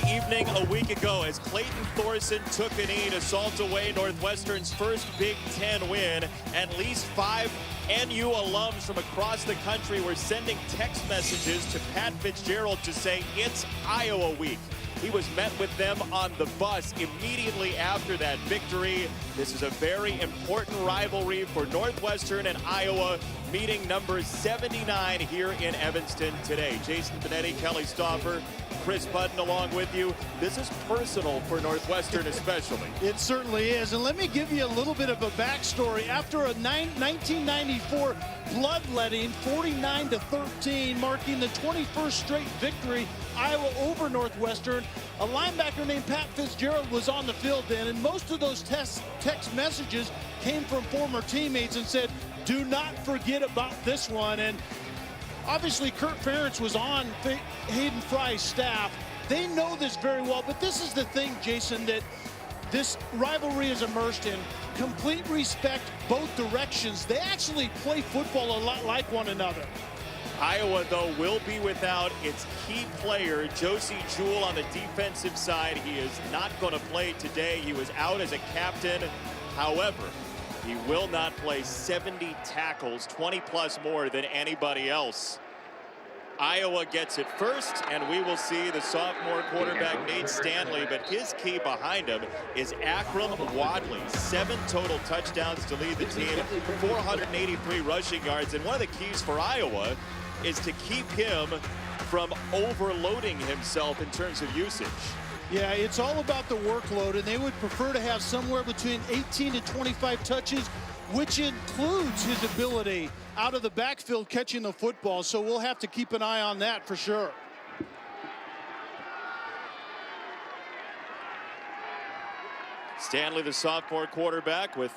Evening a week ago as Clayton Thorsen took a knee to salt away Northwestern's first Big Ten win. At least 5 NU alums from across the country were sending text messages to Pat Fitzgerald to say it's Iowa week. He was met with them on the bus immediately after that victory. This is a very important rivalry for Northwestern and Iowa, meeting number 79 here in Evanston today. Jason Benetti, Kelly Stauffer, Chris Budden along with you. This is personal for Northwestern especially. It certainly is. And let me give you a little bit of a backstory. After a 1994 bloodletting, 49-13, marking the 21st straight victory, Iowa over Northwestern, a linebacker named Pat Fitzgerald was on the field then, and most of those text messages came from former teammates and said, do not forget about this one. And obviously, Kurt Ferentz was on Hayden Fry's staff. They know this very well, but this is the thing, Jason, that this rivalry is immersed in. Complete respect both directions. They actually play football a lot like one another. Iowa, though, will be without its key player, Josie Jewell, on the defensive side. He is not going to play today. He was out as a captain. However, he will not play 70 tackles, 20-plus more than anybody else. Iowa gets it first, and we will see the sophomore quarterback Nate Stanley, but his key behind him is Akram Wadley. 7 total touchdowns to lead the team, 483 rushing yards, and one of the keys for Iowa is to keep him from overloading himself in terms of usage. Yeah, it's all about the workload, and they would prefer to have somewhere between 18 to 25 touches, which includes his ability out of the backfield catching the football. So we'll have to keep an eye on that for sure. Stanley, the sophomore quarterback, with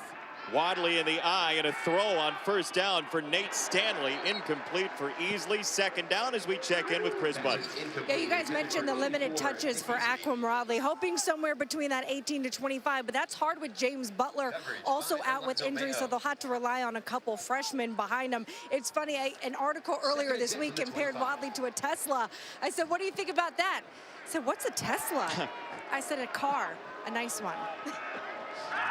Wadley in the eye, and a throw on first down for Nate Stanley, incomplete for Easley. Second down as we check in with Chris Budden. Yeah, you guys mentioned the limited touches for Akram Wadley, hoping somewhere between that 18 to 25, but that's hard with James Butler also out with injury, so they'll have to rely on a couple freshmen behind him. It's funny, an article earlier this week compared Wadley to a Tesla. I said, what do you think about that? I said, what's a Tesla? I said, a car, a nice one.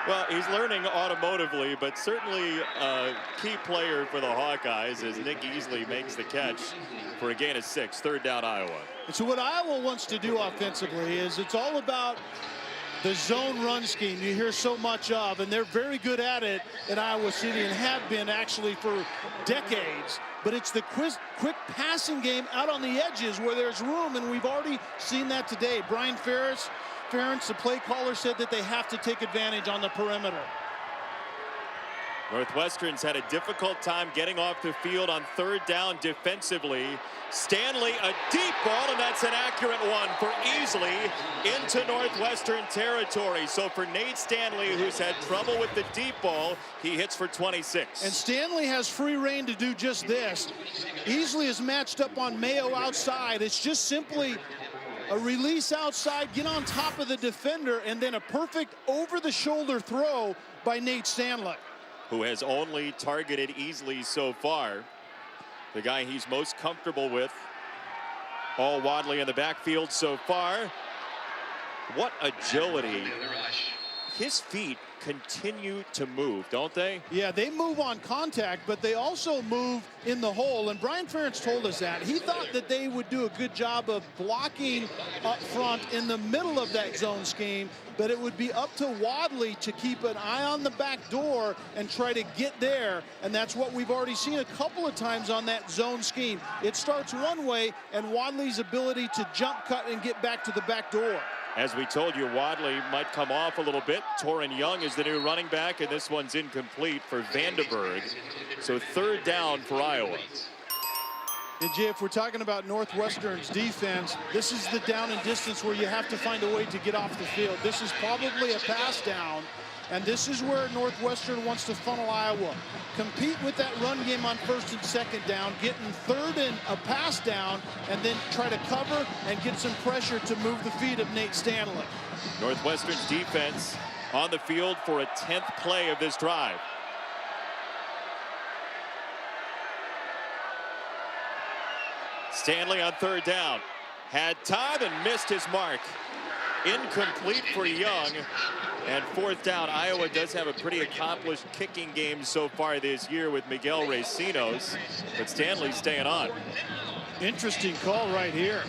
Well, he's learning automotively, but certainly a key player for the Hawkeyes as Nick Easley makes the catch for a gain of 6, third down Iowa. And so what Iowa wants to do offensively is it's all about the zone run scheme you hear so much of, and they're very good at it in Iowa City and have been actually for decades. But it's the quick passing game out on the edges where there's room, and we've already seen that today. Brian Ferentz, the play caller, said that they have to take advantage on the perimeter. Northwestern's had a difficult time getting off the field on third down defensively. Stanley, a deep ball, and that's an accurate one for Easley into Northwestern territory. So for Nate Stanley, who's had trouble with the deep ball, he hits for 26. And Stanley has free reign to do just this. Easley is matched up on Mayo outside. It's just simply a release outside, get on top of the defender, and then a perfect over-the-shoulder throw by Nate Stanley, who has only targeted Easley so far. The guy he's most comfortable with. All Wadley in the backfield so far. What agility. His feet continue to move, don't they? Yeah, they move on contact, but they also move in the hole. And Brian Ferentz told us that. He thought that they would do a good job of blocking up front in the middle of that zone scheme, but it would be up to Wadley to keep an eye on the back door and try to get there. And that's what we've already seen a couple of times on that zone scheme. It starts one way, and Wadley's ability to jump cut and get back to the back door. As we told you, Wadley might come off a little bit. Torrin Young is the new running back, and this one's incomplete for Vandenberg. So third down for Iowa. And Jay, if we're talking about Northwestern's defense, this is the down and distance where you have to find a way to get off the field. This is probably a pass down, and this is where Northwestern wants to funnel Iowa. Compete with that run game on first and second down, getting third and a pass down, and then try to cover and get some pressure to move the feet of Nate Stanley. Northwestern's defense on the field for a 10th play of this drive. Stanley on third down. Had time and missed his mark. Incomplete for Young. And fourth down, Iowa does have a pretty accomplished kicking game so far this year with Miguel Racinos, but Stanley's staying on. Interesting call right here.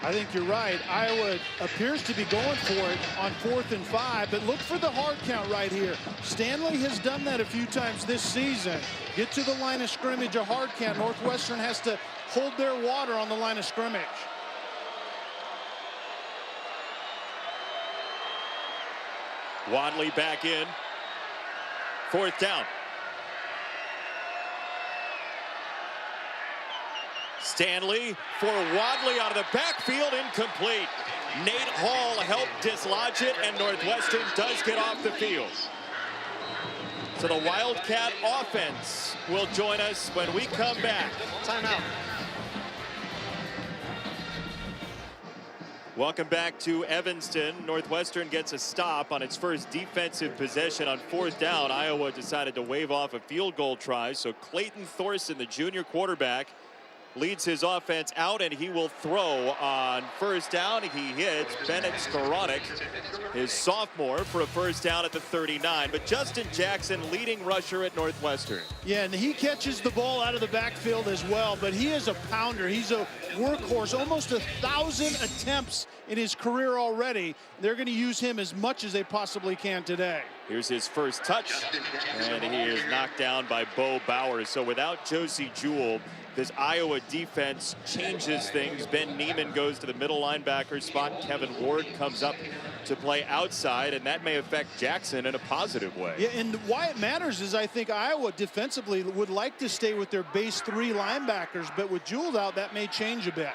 I think you're right. Iowa appears to be going for it on 4th and 5, but look for the hard count right here. Stanley has done that a few times this season. Get to the line of scrimmage, a hard count. Northwestern has to hold their water on the line of scrimmage. Wadley back in. Fourth down. Stanley for Wadley out of the backfield, incomplete. Nate Hall helped dislodge it, and Northwestern does get off the field. So the Wildcat offense will join us when we come back. Timeout. Welcome back to Evanston. Northwestern gets a stop on its first defensive possession on fourth down. Iowa decided to wave off a field goal try, so Clayton Thorsen, the junior quarterback, leads his offense out, and he will throw on first down. He hits Bennett Skowronek, his sophomore, for a first down at the 39. But Justin Jackson, leading rusher at Northwestern. Yeah, and he catches the ball out of the backfield as well, but he is a pounder. He's a workhorse, almost 1,000 attempts in his career already. They're going to use him as much as they possibly can today. Here's his first touch, and he is knocked down by Bo Bowers. So without Josie Jewell, this Iowa defense changes things. Ben Neiman goes to the middle linebacker spot. Kevin Ward comes up to play outside, and that may affect Jackson in a positive way. Yeah, and why it matters is I think Iowa defensively would like to stay with their base 3 linebackers, but with Jewell out, that may change a bit.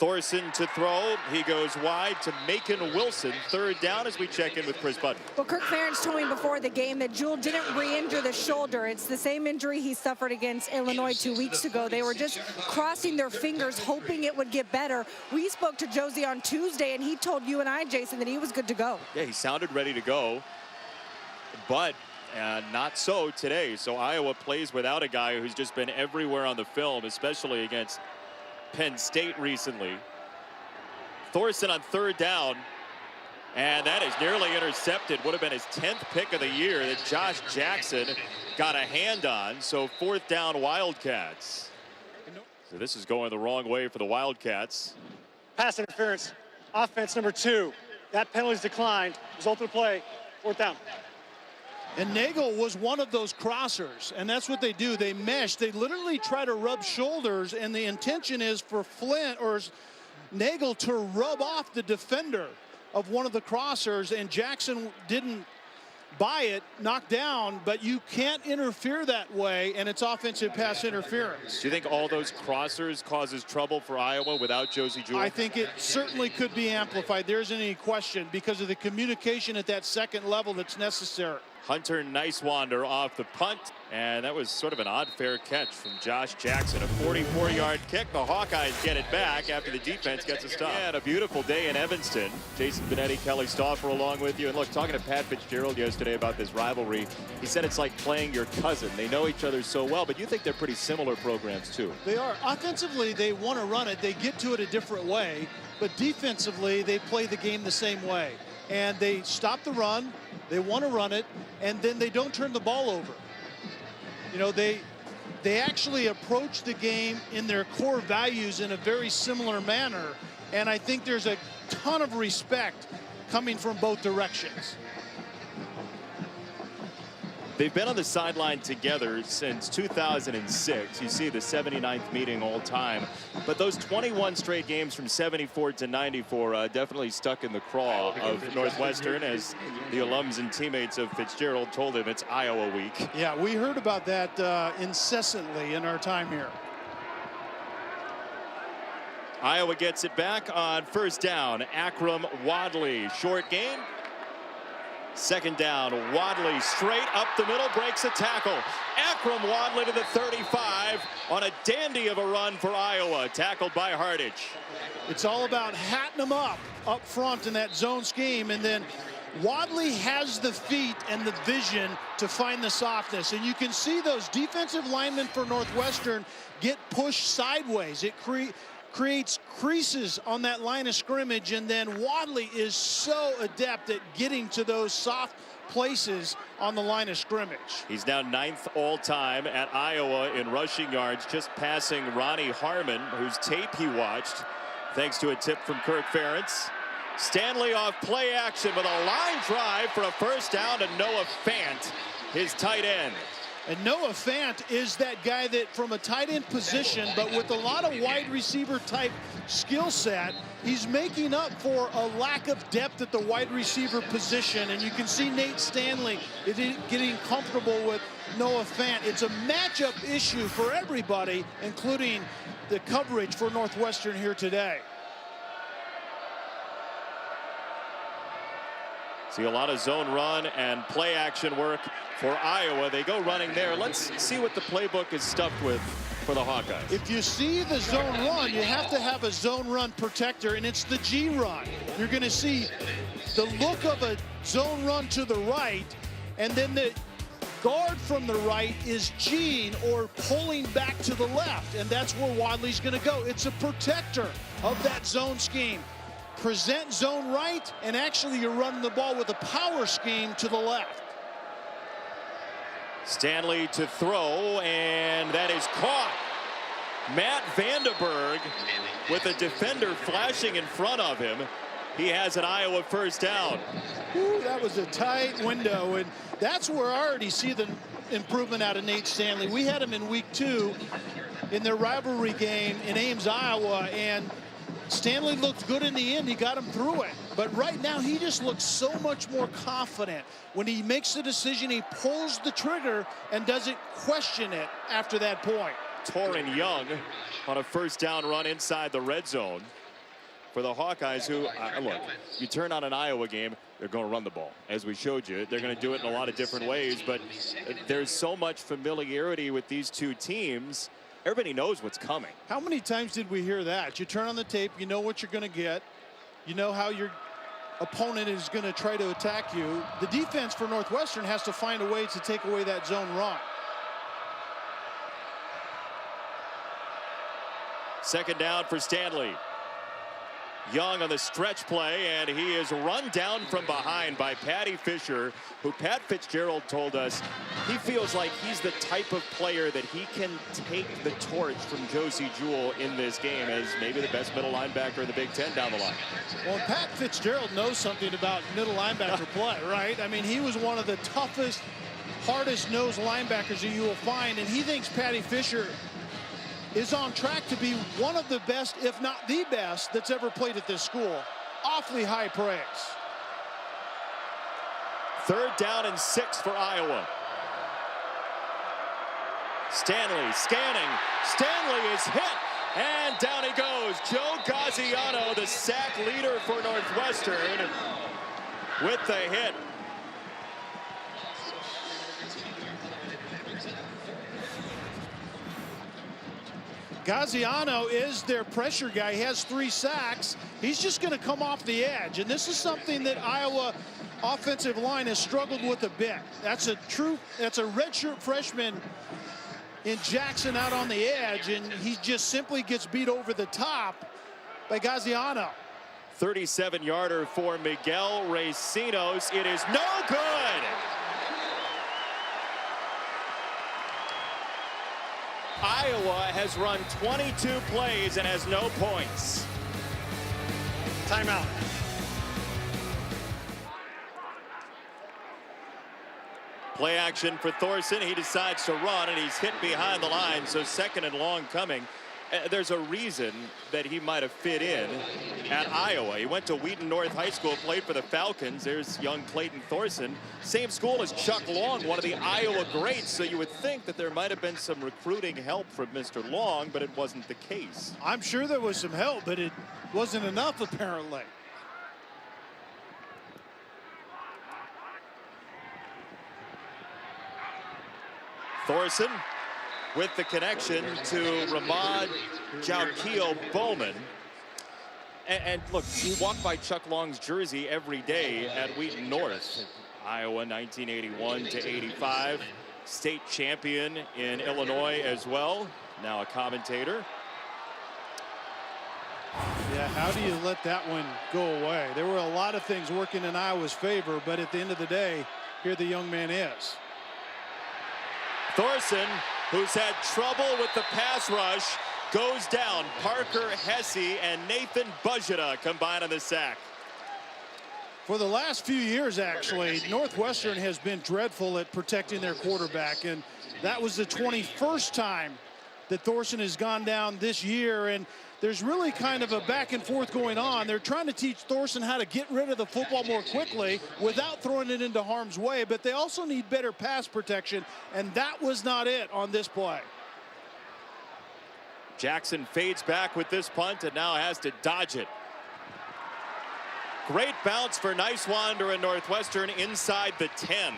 Thorsen to throw. He goes wide to Macon Wilson. Third down as we check in with Chris Button. Well, Kirk Ferentz told me before the game that Jewell didn't re-injure the shoulder. It's the same injury he suffered against Illinois 2 weeks ago. They were just crossing their fingers, hoping it would get better. We spoke to Josie on Tuesday, and he told you and I, Jason, that he was good to go. Yeah, he sounded ready to go, but not so today. So Iowa plays without a guy who's just been everywhere on the film, especially against Penn State recently. Thorsen on third down, and that is nearly intercepted. Would have been his 10th pick of the year that Josh Jackson got a hand on. So fourth down, Wildcats. So this is going the wrong way for the Wildcats. Pass interference, offense number 2. That penalty's declined. Result of the play, fourth down. And Nagel was one of those crossers, and that's what they do. They mesh. They literally try to rub shoulders, and the intention is for Nagel to rub off the defender of one of the crossers, and Jackson didn't buy it, knocked down, but you can't interfere that way, and it's offensive pass interference. Do you think all those crossers causes trouble for Iowa without Josie Jewell? I think it certainly could be amplified. There isn't any question because of the communication at that second level that's necessary. Hunter Nicewander off the punt, and that was sort of an odd fair catch from Josh Jackson. A 44-yard kick. The Hawkeyes get it back after the defense gets a stop. Yeah, and a beautiful day in Evanston. Jason Benetti, Kelly Stauffer along with you. And look, talking to Pat Fitzgerald yesterday about this rivalry, he said it's like playing your cousin. They know each other so well, but you think they're pretty similar programs too. They are. Offensively, they want to run it. They get to it a different way, but defensively, they play the game the same way. And they stop the run, they want to run it, and then they don't turn the ball over. You know, they actually approach the game in their core values in a very similar manner, and I think there's a ton of respect coming from both directions. They've been on the sideline together since 2006. You see the 79th meeting all time. But those 21 straight games from 74 to 94 definitely stuck in the craw of Northwestern, as the alums and teammates of Fitzgerald told him it's Iowa week. Yeah, we heard about that incessantly in our time here. Iowa gets it back on first down. Akram Wadley, short gain. Second down, Wadley straight up the middle, breaks a tackle. Akram Wadley to the 35 on a dandy of a run for Iowa, tackled by Hardage. It's all about hatting them up front in that zone scheme, and then Wadley has the feet and the vision to find the softness, and you can see those defensive linemen for Northwestern get pushed sideways. It creates creases on that line of scrimmage, and then Wadley is so adept at getting to those soft places on the line of scrimmage. He's now 9th all-time at Iowa in rushing yards, just passing Ronnie Harmon, whose tape he watched thanks to a tip from Kirk Ferentz. Stanley off play action with a line drive for a first down to Noah Fant, his tight end. And Noah Fant is that guy that from a tight end position, but with a lot of wide receiver type skill set, he's making up for a lack of depth at the wide receiver position. And you can see Nate Stanley getting comfortable with Noah Fant. It's a matchup issue for everybody, including the coverage for Northwestern here today. See a lot of zone run and play action work for Iowa. They go running there. Let's see what the playbook is stuffed with for the Hawkeyes. If you see the zone run, you have to have a zone run protector, and it's the G run. You're going to see the look of a zone run to the right, and then the guard from the right is Gene or pulling back to the left, and that's where Wadley's going to go. It's a protector of that zone scheme. Present zone right, and actually you're running the ball with a power scheme to the left. Stanley to throw, and that is caught. Matt Vandenberg with a defender flashing in front of him. He has an Iowa first down. Ooh, that was a tight window, and that's where I already see the improvement out of Nate Stanley. We had him in week 2 in their rivalry game in Ames, Iowa, and Stanley looked good in the end. He got him through it. But right now, he just looks so much more confident. When he makes the decision, he pulls the trigger and doesn't question it after that point. Torrin Young on a first down run inside the red zone for the Hawkeyes, who, look, you turn on an Iowa game, they're going to run the ball. As we showed you, they're going to do it in a lot of different ways. But there's so much familiarity with these two teams. Everybody knows what's coming. How many times did we hear that? You turn on the tape, you know what you're going to get. You know how your opponent is going to try to attack you. The defense for Northwestern has to find a way to take away that zone run. Second down for Stanley. Young on the stretch play, and he is run down from behind by Patty Fisher, who Pat Fitzgerald told us he feels like he's the type of player that he can take the torch from Josie Jewell in this game as maybe the best middle linebacker in the Big Ten down the line. Well, Pat Fitzgerald knows something about middle linebacker play, right? I mean, he was one of the toughest, hardest-nosed linebackers that you will find, and he thinks Patty Fisher is on track to be one of the best, if not the best, that's ever played at this school. Awfully high praise. Third down and 6 for Iowa. Stanley scanning. Stanley is hit, and down he goes. Joe Gaziano, the sack leader for Northwestern, with the hit. Gaziano is their pressure guy. He has 3 sacks. He's just going to come off the edge. And this is something that Iowa offensive line has struggled with a bit. That's a redshirt freshman in Jackson out on the edge, and he just simply gets beat over the top by Gaziano. 37-yarder for Miguel Racinos. It is no good. Iowa has run 22 plays and has no points. Timeout. Play action for Thorsen. He decides to run, and he's hit behind the line, so second and long coming. There's a reason that he might have fit in at Iowa. He went to Wheaton North High School, played for the Falcons. There's young Clayton Thorsen. Same school as Chuck Long, one of the Iowa greats. So you would think that there might have been some recruiting help from Mr. Long, but it wasn't the case. I'm sure there was some help, but it wasn't enough apparently. Thorsen with the connection to Ramad Jaukio Bowman. And look, you walk by Chuck Long's jersey every day at Wheaton North. Iowa 1981 to 85. State champion in Illinois as well. Now a commentator. Yeah, how do you let that one go away? There were a lot of things working in Iowa's favor, but at the end of the day, here the young man is. Thorsen, who's had trouble with the pass rush, goes down. Parker Hesse and Nathan Bujita combine on the sack. For the last few years, actually, Northwestern has been dreadful at protecting their quarterback, and that was the 21st time that Thorsen has gone down this year, and there's really kind of a back and forth going on. They're trying to teach Thorsen how to get rid of the football more quickly without throwing it into harm's way, but they also need better pass protection, and that was not it on this play. Jackson fades back with this punt and now has to dodge it. Great bounce for Nicewander and Northwestern inside the 10.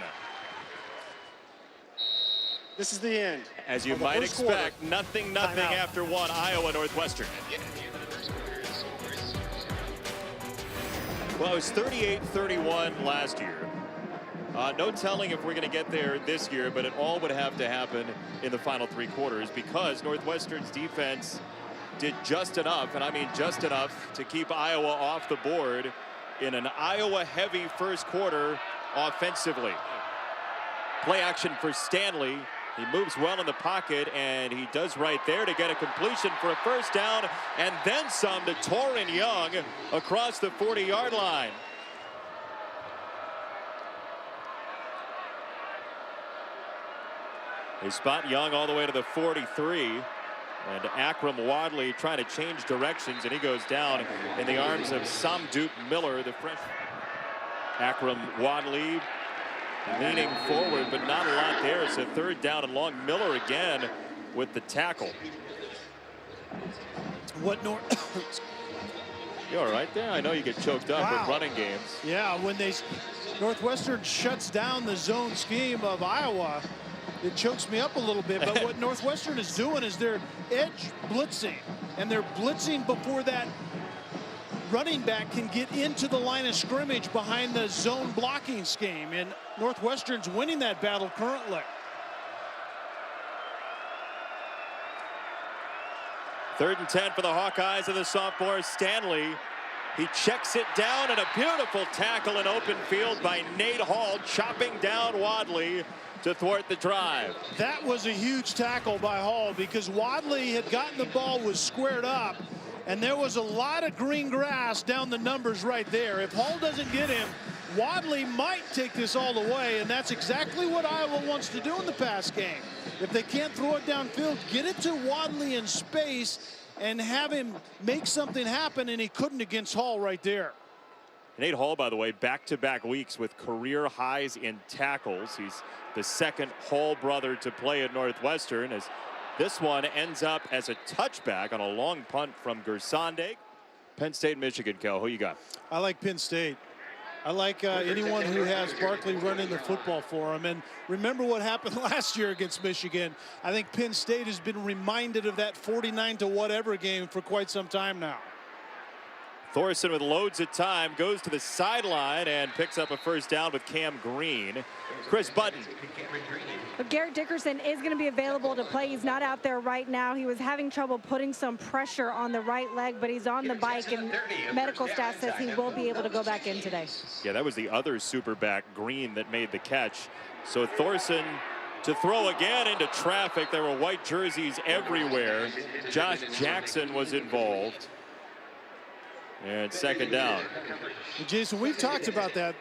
This is the end. As you might expect, nothing after one. Iowa Northwestern. Well, it was 38-31 last year. No telling if we're going to get there this year, but it all would have to happen in the final three quarters because Northwestern's defense did just enough, and I mean just enough, to keep Iowa off the board in an Iowa-heavy first quarter offensively. Play action for Stanley. He moves well in the pocket, and he does right there to get a completion for a first down, and then some to Torrin Young across the 40-yard line. They spot Young all the way to the 43. And Akram Wadley trying to change directions, and he goes down in the arms of Samdup Miller, the freshman. Akram Wadley leaning forward, but not a lot there. It's a third down and long. Miller again with the tackle. You all right there? I know you get choked up with running games. Yeah, when Northwestern shuts down the zone scheme of Iowa, it chokes me up a little bit, but what Northwestern is doing is they're edge blitzing, and they're blitzing before that running back can get into the line of scrimmage behind the zone blocking scheme, and Northwestern's winning that battle currently. Third and 10 for the Hawkeyes and the sophomore Stanley. He checks it down, and a beautiful tackle in open field by Nate Hall, chopping down Wadley to thwart the drive. That was a huge tackle by Hall because Wadley had gotten the ball, was squared up, and there was a lot of green grass down the numbers right there. If Hall doesn't get him, Wadley might take this all the way, and that's exactly what Iowa wants to do in the pass game. If they can't throw it downfield, get it to Wadley in space and have him make something happen, and he couldn't against Hall right there. Nate Hall, by the way, back-to-back weeks with career highs in tackles. He's the second Hall brother to play at Northwestern, as this one ends up as a touchback on a long punt from Gersonde. Penn State, Michigan, Kel, who you got? I like Penn State. I like anyone who has Barkley running the football for him. And remember what happened last year against Michigan. I think Penn State has been reminded of that 49-to-whatever game for quite some time now. Thorsen with loads of time goes to the sideline and picks up a first down with Cam Green. Chris Button. But Garrett Dickerson is going to be available to play. He's not out there right now. He was having trouble putting some pressure on the right leg, but he's on the bike, and medical staff says he will be able to go back in today. Yeah, that was the other super back, Green, that made the catch. So Thorsen to throw again into traffic. There were white jerseys everywhere. Josh Jackson was involved. And second down. Jason, we've talked about that.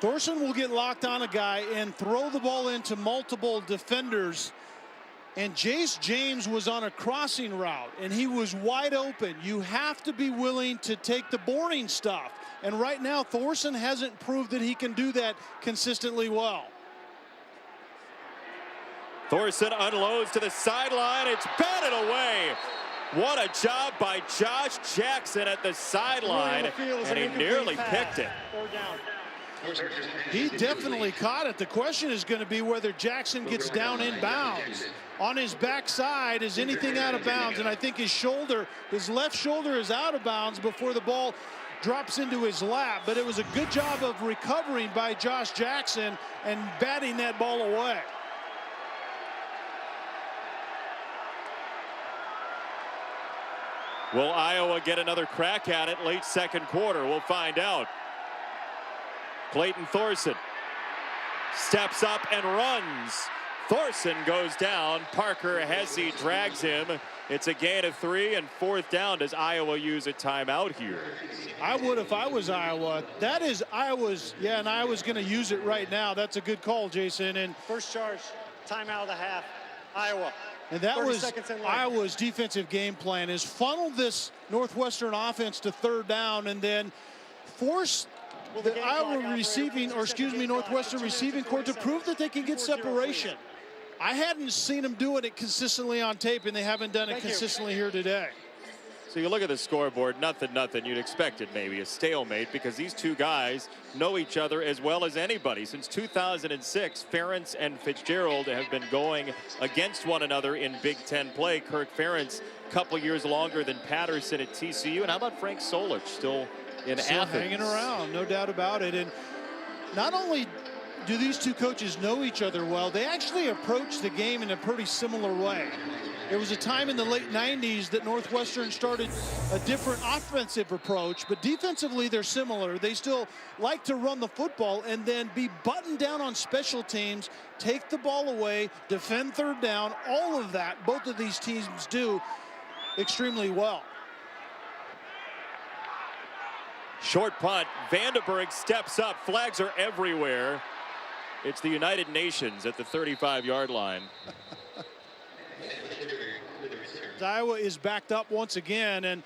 Thorsen will get locked on a guy and throw the ball into multiple defenders. And Jace James was on a crossing route, and he was wide open. You have to be willing to take the boring stuff. And right now, Thorsen hasn't proved that he can do that consistently well. Thorsen unloads to the sideline. It's batted away. What a job by Josh Jackson at the sideline, and he nearly picked it. He definitely caught it. The question is going to be whether Jackson gets down in bounds. On his backside, is anything out of bounds? And I think his left shoulder is out of bounds before the ball drops into his lap. But it was a good job of recovering by Josh Jackson and batting that ball away. Will Iowa get another crack at it late second quarter? We'll find out. Clayton Thorsen steps up and runs. Thorsen goes down. Parker Hesse drags him. It's a gain of 3 and 4th down. Does Iowa use a timeout here? I would if I was Iowa. That is Iowa's, yeah, and Iowa's going to use it right now. That's a good call, Jason. And first charge, timeout of the half, Iowa. And that was Iowa's defensive game plan, is funnel this Northwestern offense to 3rd down and then force the Northwestern receiving court to prove that they can get separation. I hadn't seen them doing it consistently on tape, and they haven't done it consistently here today. So you look at the scoreboard, nothing. You'd expect it maybe a stalemate, because these two guys know each other as well as anybody. Since 2006, Ferentz and Fitzgerald have been going against one another in Big Ten play. Kirk Ferentz, a couple years longer than Patterson at TCU. And how about Frank Solich, still in Athens? Hanging around, no doubt about it. And not only do these two coaches know each other well, they actually approach the game in a pretty similar way. There was a time in the late 90s that Northwestern started a different offensive approach, but defensively they're similar. They still like to run the football and then be buttoned down on special teams, take the ball away, defend 3rd down. All of that, both of these teams do extremely well. Short punt. Vandenberg steps up. Flags are everywhere. It's the United Nations at the 35-yard line. Iowa is backed up once again, and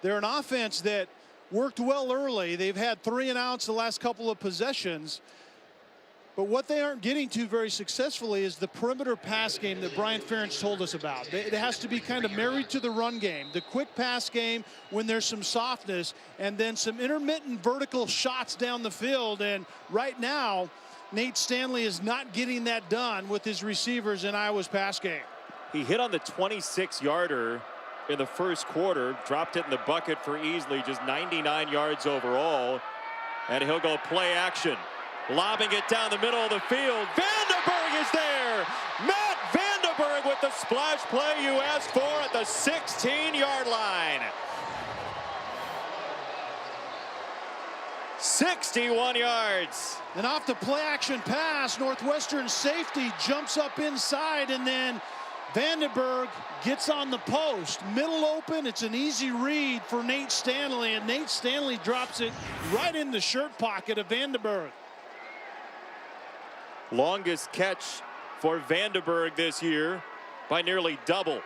they're an offense that worked well early. They've had 3 and outs the last couple of possessions. But what they aren't getting to very successfully is the perimeter pass game that Brian Ferentz told us about. It has to be kind of married to the run game, the quick pass game when there's some softness, and then some intermittent vertical shots down the field. And right now, Nate Stanley is not getting that done with his receivers in Iowa's pass game. He hit on the 26-yarder in the first quarter, dropped it in the bucket for Easley, just 99 yards overall. And he'll go play action. Lobbing it down the middle of the field. Vandenberg is there. Matt Vandenberg with the splash play you asked for at the 16-yard line. 61 yards. And off the play action pass, Northwestern safety jumps up inside, and then Vandenberg gets on the post. Middle open. It's an easy read for Nate Stanley, and Nate Stanley drops it right in the shirt pocket of Vandenberg. Longest catch for Vandenberg this year by nearly double.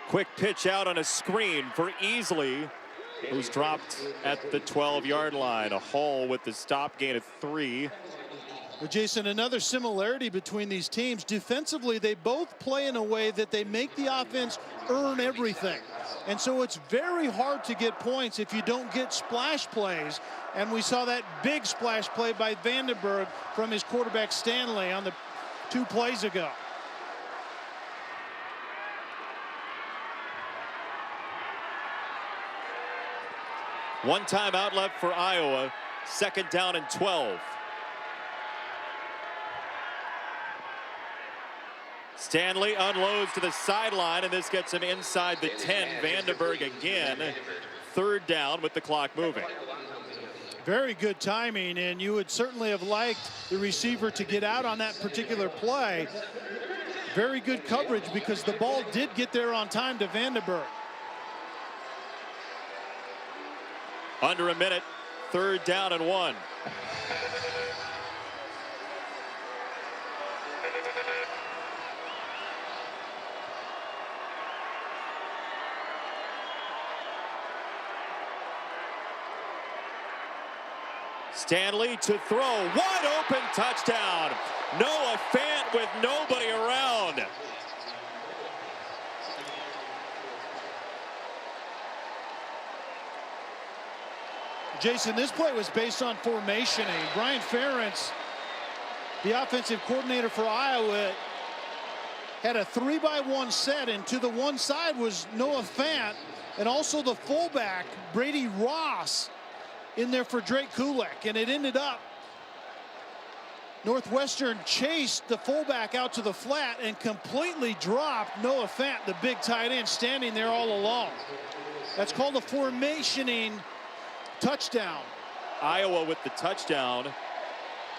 Quick pitch out on a screen for Easley, who's dropped at the 12-yard line. A haul with the stop, gain of 3. Well, Jason, another similarity between these teams. Defensively, they both play in a way that they make the offense earn everything. And so it's very hard to get points if you don't get splash plays. And we saw that big splash play by Vandenberg from his quarterback Stanley on the 2 plays ago. One timeout left for Iowa. 2nd down and 12. Stanley unloads to the sideline, and this gets him inside the 10. Vandenberg again. 3rd down with the clock moving. Very good timing, and you would certainly have liked the receiver to get out on that particular play. Very good coverage because the ball did get there on time to Vandenberg. Under a minute. 3rd down and 1. Stanley to throw. Wide open touchdown. Noah Fant with nobody around. Jason, this play was based on formationing. Brian Ferentz, the offensive coordinator for Iowa, had a 3-by-1 set, and to the one side was Noah Fant, and also the fullback, Brady Ross, in there for Drake Kulak. And it ended up Northwestern chased the fullback out to the flat and completely dropped Noah Fant, the big tight end, standing there all alone. That's called a formationing touchdown. Iowa with the touchdown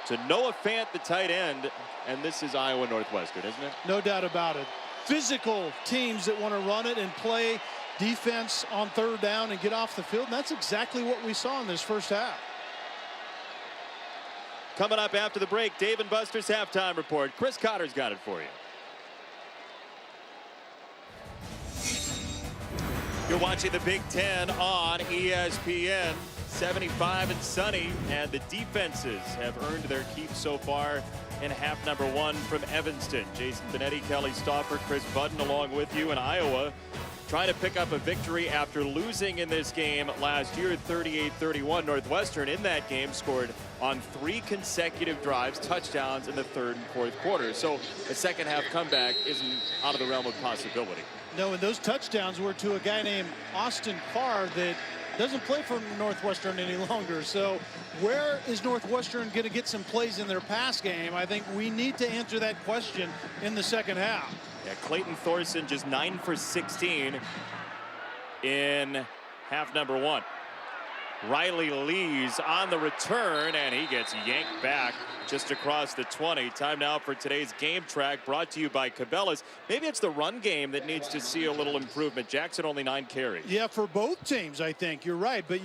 to Noah Fant, the tight end, and this is Iowa Northwestern, isn't it? No doubt about it. Physical teams that want to run it and play defense on third down and get off the field, and that's exactly what we saw in this first half. Coming up after the break, Dave and Buster's halftime report. Chris Cotter's got it for you. You're watching the Big Ten on ESPN. 75 and sunny, and the defenses have earned their keep so far in half number one from Evanston. Jason Benetti, Kelly Stauffer, Chris Budden along with you in Iowa, trying to pick up a victory after losing in this game last year, 38-31. Northwestern in that game scored on 3 consecutive drives, touchdowns in the third and fourth quarter. So a second half comeback isn't out of the realm of possibility. No, and those touchdowns were to a guy named Austin Carr that doesn't play for Northwestern any longer. So where is Northwestern going to get some plays in their pass game? I think we need to answer that question in the second half. Yeah, Clayton Thorsen just 9 for 16 in half number one. Riley Lee's on the return, and he gets yanked back just across the 20. Time now for today's game track, brought to you by Cabela's. Maybe it's the run game that needs to see a little improvement. Jackson only 9 carries. Yeah, for both teams, I think. You're right, but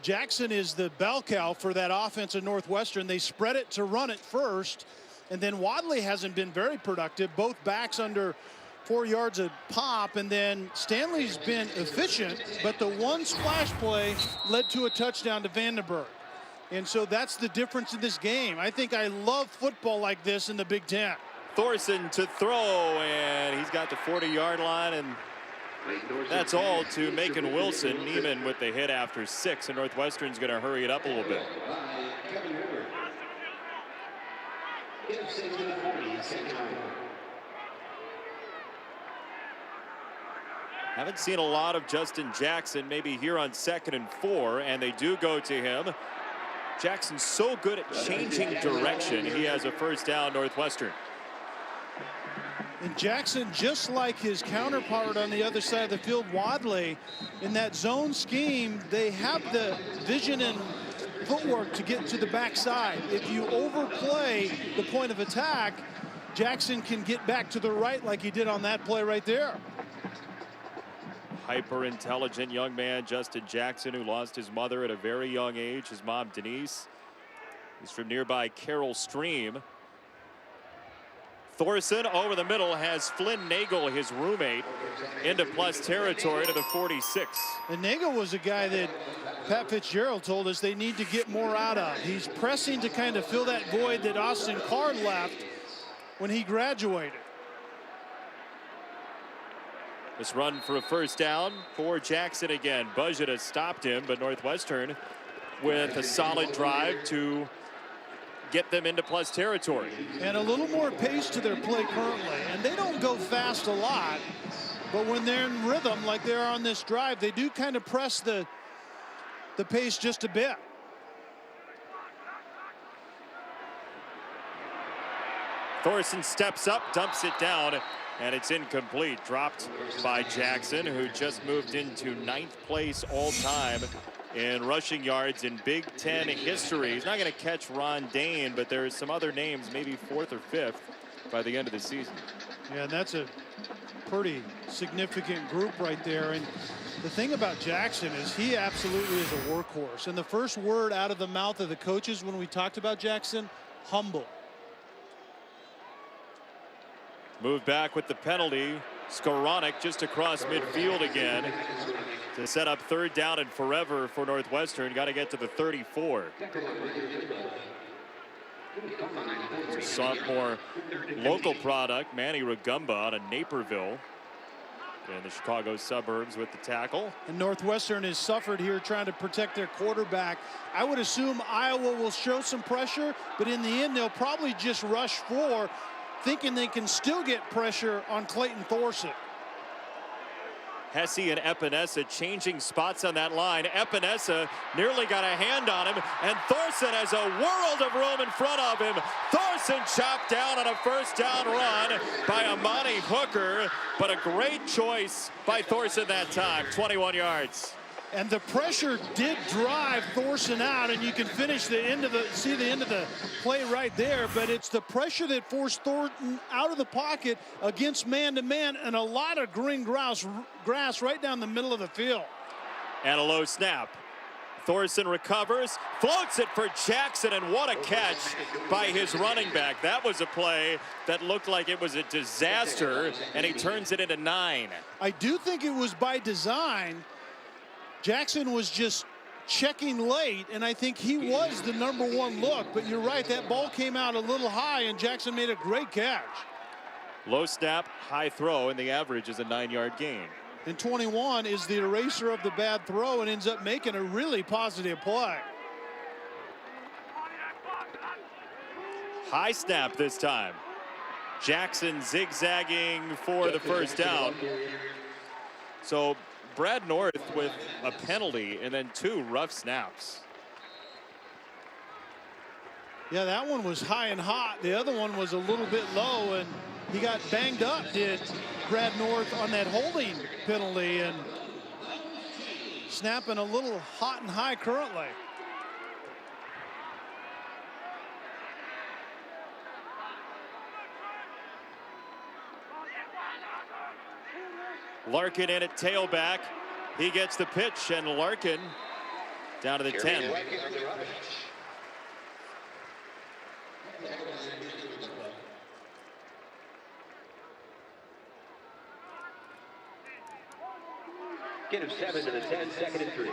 Jackson is the bell cow for that offense at Northwestern. They spread it to run it first, and then Wadley hasn't been very productive. Both backs under 4 yards a pop, and then Stanley's been efficient, but the one splash play led to a touchdown to Vandenberg. And so that's the difference in this game. I think I love football like this in the Big Ten. Thorsen to throw, and he's got the 40-yard line, and that's all to Macon Wilson. Neiman with the hit after 6, and Northwestern's going to hurry it up a little bit. Haven't seen a lot of Justin Jackson, maybe here on 2nd and 4, and they do go to him. Jackson's so good at changing direction. He has a first down, Northwestern. And Jackson, just like his counterpart on the other side of the field, Wadley, in that zone scheme, they have the vision and footwork to get to the backside. If you overplay the point of attack, Jackson can get back to the right like he did on that play right there. Hyper intelligent young man, Justin Jackson, who lost his mother at a very young age. His mom, Denise, is from nearby Carroll Stream. Thorsen over the middle has Flynn Nagel, his roommate, into plus territory to the 46. And Nagel was a guy that Pat Fitzgerald told us they need to get more out of. He's pressing to kind of fill that void that Austin Carr left when he graduated. This run for a first down for Jackson again. Bujita stopped him, but Northwestern with a solid drive to get them into plus territory. And a little more pace to their play currently. And they don't go fast a lot, but when they're in rhythm like they are on this drive, they do kind of press the pace just a bit. Thorsen steps up, dumps it down, and it's incomplete. Dropped by Jackson, who just moved into 9th place all time in rushing yards in Big Ten history. He's not going to catch Ron Dane, but there's some other names, maybe 4th or 5th by the end of the season. Yeah, and that's a pretty significant group right there. And the thing about Jackson is he absolutely is a workhorse. And the first word out of the mouth of the coaches when we talked about Jackson, humble. Move back with the penalty. Skowronek just across midfield again to set up 3rd down and forever for Northwestern. Got to get to the 34. It's a sophomore local product, Manny Rugumba out of Naperville. in the Chicago suburbs with the tackle. And Northwestern has suffered here trying to protect their quarterback. I would assume Iowa will show some pressure, but in the end, they'll probably just rush 4, thinking they can still get pressure on Clayton Thorsen. Hesse and Epinesa changing spots on that line. Epinesa nearly got a hand on him, and Thorsen has a world of room in front of him. Thorsen chopped down on a first down run by Amani Hooker, but a great choice by Thorsen that time, 21 yards. And the pressure did drive Thorsen out, and you can finish the end of see the end of the play right there, but it's the pressure that forced Thorsen out of the pocket against man-to-man, and a lot of green grass right down the middle of the field. And a low snap. Thorsen recovers, floats it for Jackson, and what a catch by his running back. That was a play that looked like it was a disaster, and he turns it into 9. I do think it was by design. Jackson was just checking late, and I think he was the #1 look, but you're right, that ball came out a little high, and Jackson made a great catch. Low snap, high throw, and the average is a 9-yard gain. And 21 is the eraser of the bad throw and ends up making a really positive play. High snap this time. Jackson zigzagging for the first down. So Brad North with a penalty and then 2 rough snaps. Yeah, that one was high and hot. The other one was a little bit low, and he got banged up, did Brad North, on that holding penalty, and snapping a little hot and high currently. Larkin in at tailback. He gets the pitch, and Larkin down to the 10. Get him 7 to the 10, 2nd and 3.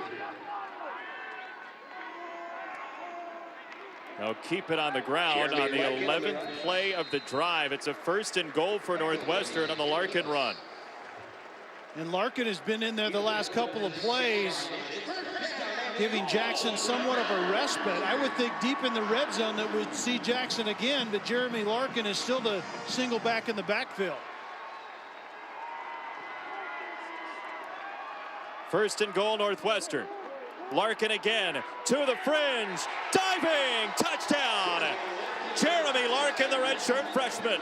Now keep it on the ground on the 11th play of the drive. It's a 1st and goal for Northwestern on the Larkin run. And Larkin has been in there the last couple of plays, giving Jackson somewhat of a respite. I would think deep in the red zone that we'd see Jackson again, but Jeremy Larkin is still the single back in the backfield. 1st and goal, Northwestern. Larkin again to the fringe, diving, touchdown! Jeremy Larkin, the redshirt freshman.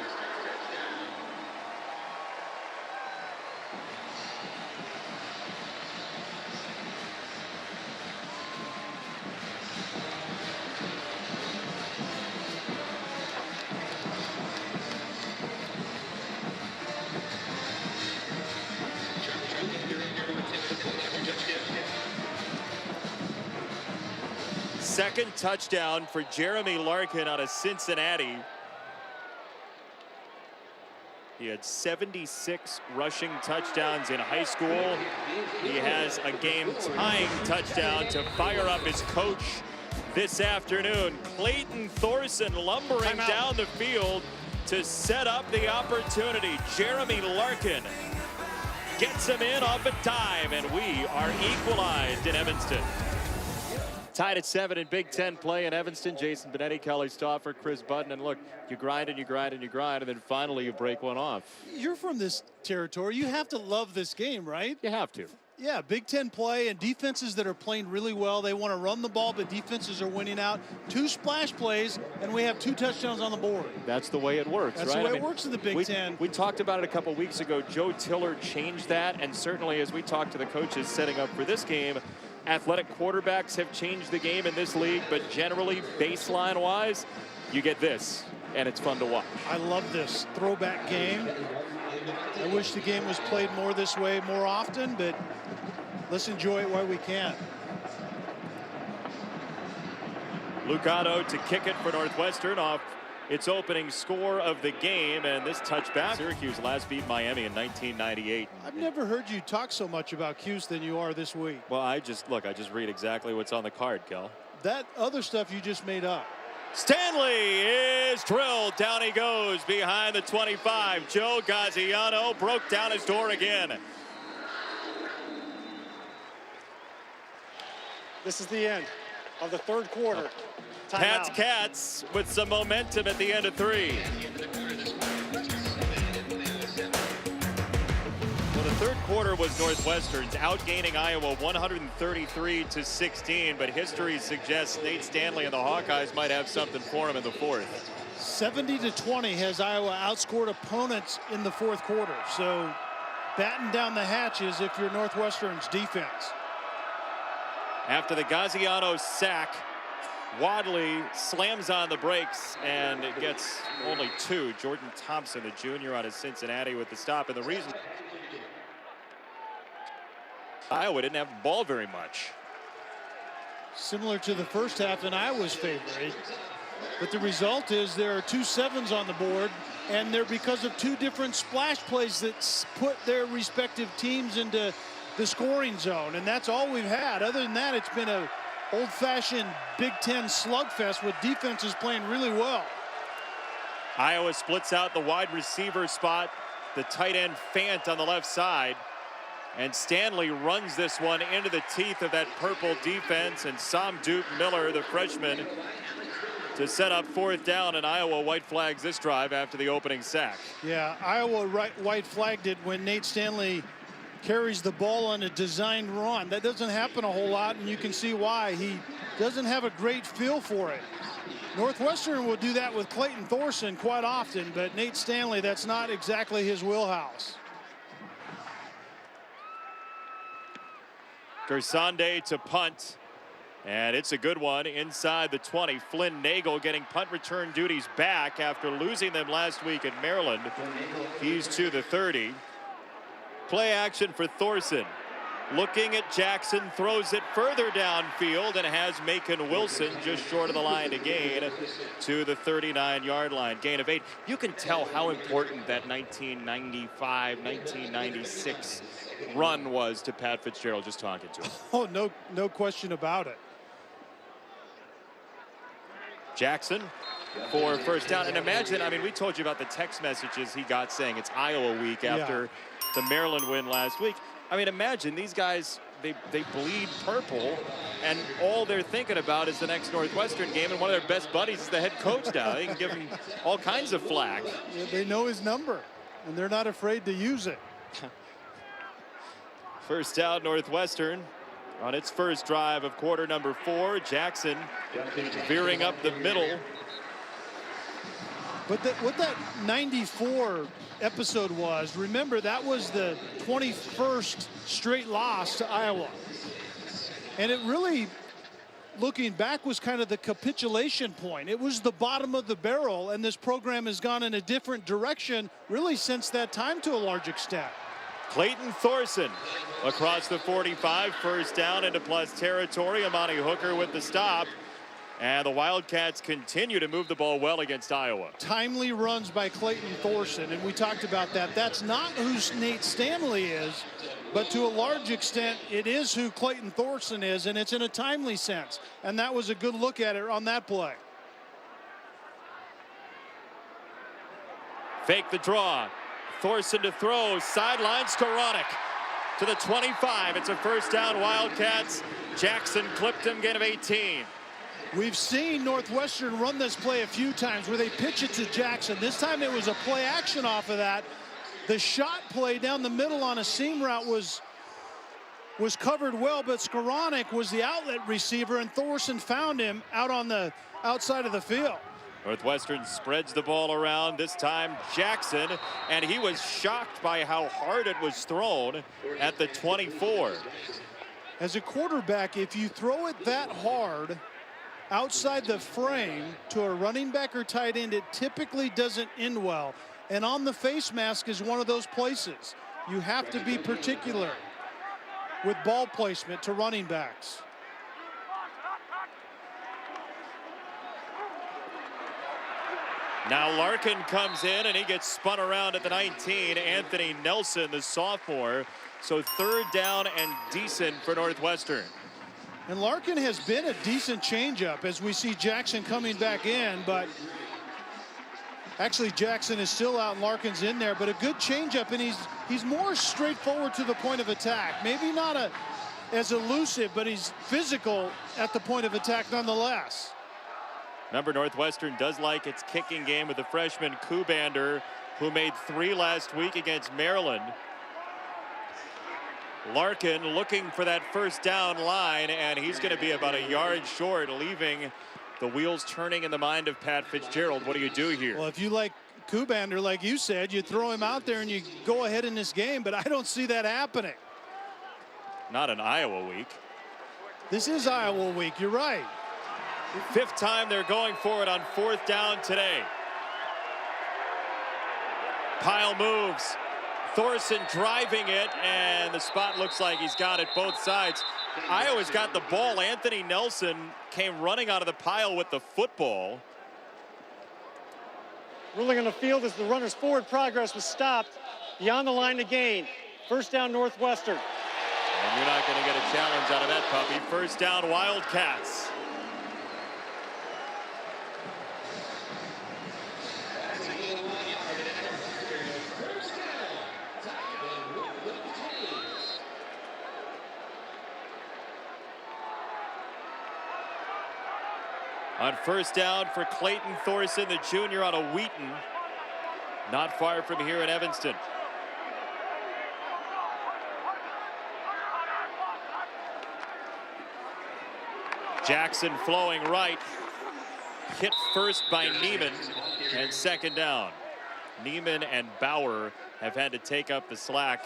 Second touchdown for Jeremy Larkin out of Cincinnati. He had 76 rushing touchdowns in high school. He has a game-tying touchdown to fire up his coach this afternoon. Clayton Thorsen lumbering down the field to set up the opportunity. Jeremy Larkin gets him in off a dive, and we are equalized in Evanston. Tied at 7 in Big Ten play in Evanston. Jason Benetti, Kelly Stauffer, Chris Button, and look, you grind and you grind and you grind, and then finally you break one off. You're from this territory. You have to love this game, right? You have to. Yeah, Big Ten play and defenses that are playing really well. They want to run the ball, but defenses are winning out. 2 splash plays, and we have 2 touchdowns on the board. That's the way it works, That's right? the way it works in the Big Ten. We talked about it a couple weeks ago. Joe Tiller changed that, and certainly as we talked to the coaches setting up for this game, athletic quarterbacks have changed the game in this league, but generally, baseline-wise, you get this, and it's fun to watch. I love this throwback game. I wish the game was played more this way more often, but let's enjoy it while we can. Lucado to kick it for Northwestern off its opening score of the game, and this touchback. Syracuse last beat Miami in 1998. I've never heard you talk so much about Cuse than you are this week. Well, I just read exactly what's on the card, Kel. That other stuff you just made up. Stanley is drilled. Down he goes behind the 25. Joe Gaziano broke down his door again. This is the end of the third quarter. Pat's Timeout. Cats with some momentum at the end of 3. Well, the third quarter was Northwestern's outgaining Iowa 133-16, but history suggests Nate Stanley and the Hawkeyes might have something for him in the fourth. 70-20 has Iowa outscored opponents in the fourth quarter. So batten down the hatches if you're Northwestern's defense. After the Gaziano sack, Wadley slams on the brakes and it gets only 2. Jordan Thompson, the junior out of Cincinnati, with the stop. And the reason Iowa didn't have the ball very much. Similar to the first half in Iowa's favor. But the result is there are 2 sevens on the board, and they're because of 2 different splash plays that put their respective teams into the scoring zone. And that's all we've had. Other than that, it's been a old-fashioned Big Ten slugfest with defenses playing really well. Iowa splits out the wide receiver spot, the tight end Fant on the left side. And Stanley runs this one into the teeth of that purple defense, and Sam Duke Miller, the freshman, to set up 4th down, and Iowa white flags this drive after the opening sack. Yeah, Iowa white flagged it when Nate Stanley carries the ball on a designed run. That doesn't happen a whole lot, and you can see why. He doesn't have a great feel for it. Northwestern will do that with Clayton Thorsen quite often, but Nate Stanley, that's not exactly his wheelhouse. Gersonde to punt, and it's a good one inside the 20. Flynn Nagel getting punt return duties back after losing them last week at Maryland. He's to the 30. Play action for Thorsen. Looking at Jackson, throws it further downfield and has Macon Wilson just short of the line to gain to the 39-yard line. Gain of 8. You can tell how important that 1995, 1996 run was to Pat Fitzgerald, just talking to him. Oh, no question about it. Jackson for 1st down. And imagine, I mean, we told you about the text messages he got saying it's Iowa week after the Maryland win last week. I mean, imagine these guys, they bleed purple, and all they're thinking about is the next Northwestern game, and one of their best buddies is the head coach now. They can give him all kinds of flack. Yeah, they know his number, and they're not afraid to use it. 1st down, Northwestern on its first drive of quarter number 4. Jackson veering up the middle. But what that 94 episode was, remember, that was the 21st straight loss to Iowa. And it really, looking back, was kind of the capitulation point. It was the bottom of the barrel, and this program has gone in a different direction really since that time to a large extent. Clayton Thorsen across the 45, 1st down into plus territory. Amani Hooker with the stop. And the Wildcats continue to move the ball well against Iowa. Timely runs by Clayton Thorsen, and we talked about that. That's not who Nate Stanley is, but to a large extent, it is who Clayton Thorsen is, and it's in a timely sense. And that was a good look at it on that play. Fake the draw. Thorsen to throw. Sideline Skoranek to the 25. It's a 1st down, Wildcats. Jackson clipped him, gain of 18. We've seen Northwestern run this play a few times where they pitch it to Jackson. This time it was a play action off of that. The shot play down the middle on a seam route was covered well, but Skoranek was the outlet receiver, and Thorsen found him out on the outside of the field. Northwestern spreads the ball around, this time Jackson, and he was shocked by how hard it was thrown at the 24. As a quarterback, if you throw it that hard outside the frame to a running back or tight end, it typically doesn't end well. And on the face mask is one of those places. You have to be particular with ball placement to running backs. Now Larkin comes in and he gets spun around at the 19. Anthony Nelson, the sophomore. So 3rd down and decent for Northwestern. And Larkin has been a decent changeup as we see Jackson coming back in, but actually Jackson is still out and Larkin's in there, but a good changeup, and he's more straightforward to the point of attack. Maybe not as elusive, but he's physical at the point of attack nonetheless. Remember, Northwestern does like its kicking game with the freshman Kubander, who made 3 last week against Maryland. Larkin looking for that first down line, and he's going to be about a yard short, leaving the wheels turning in the mind of Pat Fitzgerald. What do you do here? Well, if you like Kubander, like you said, you throw him out there and you go ahead in this game, but I don't see that happening. Not an Iowa week. This is Iowa week, you're right. 5th time they're going for it on 4th down today. Pile moves. Thorsen driving it, and the spot looks like he's got it both sides. Iowa's got the ball. Anthony Nelson came running out of the pile with the football. Ruling on the field as the runner's forward progress was stopped beyond the line to gain. First down, Northwestern. And you're not going to get a challenge out of that puppy. First down, Wildcats. On first down for Clayton Thorsen, the junior out of Wheaton. Not far from here in Evanston. Jackson flowing right. Hit first by Neiman, and second down. Neiman and Bauer have had to take up the slack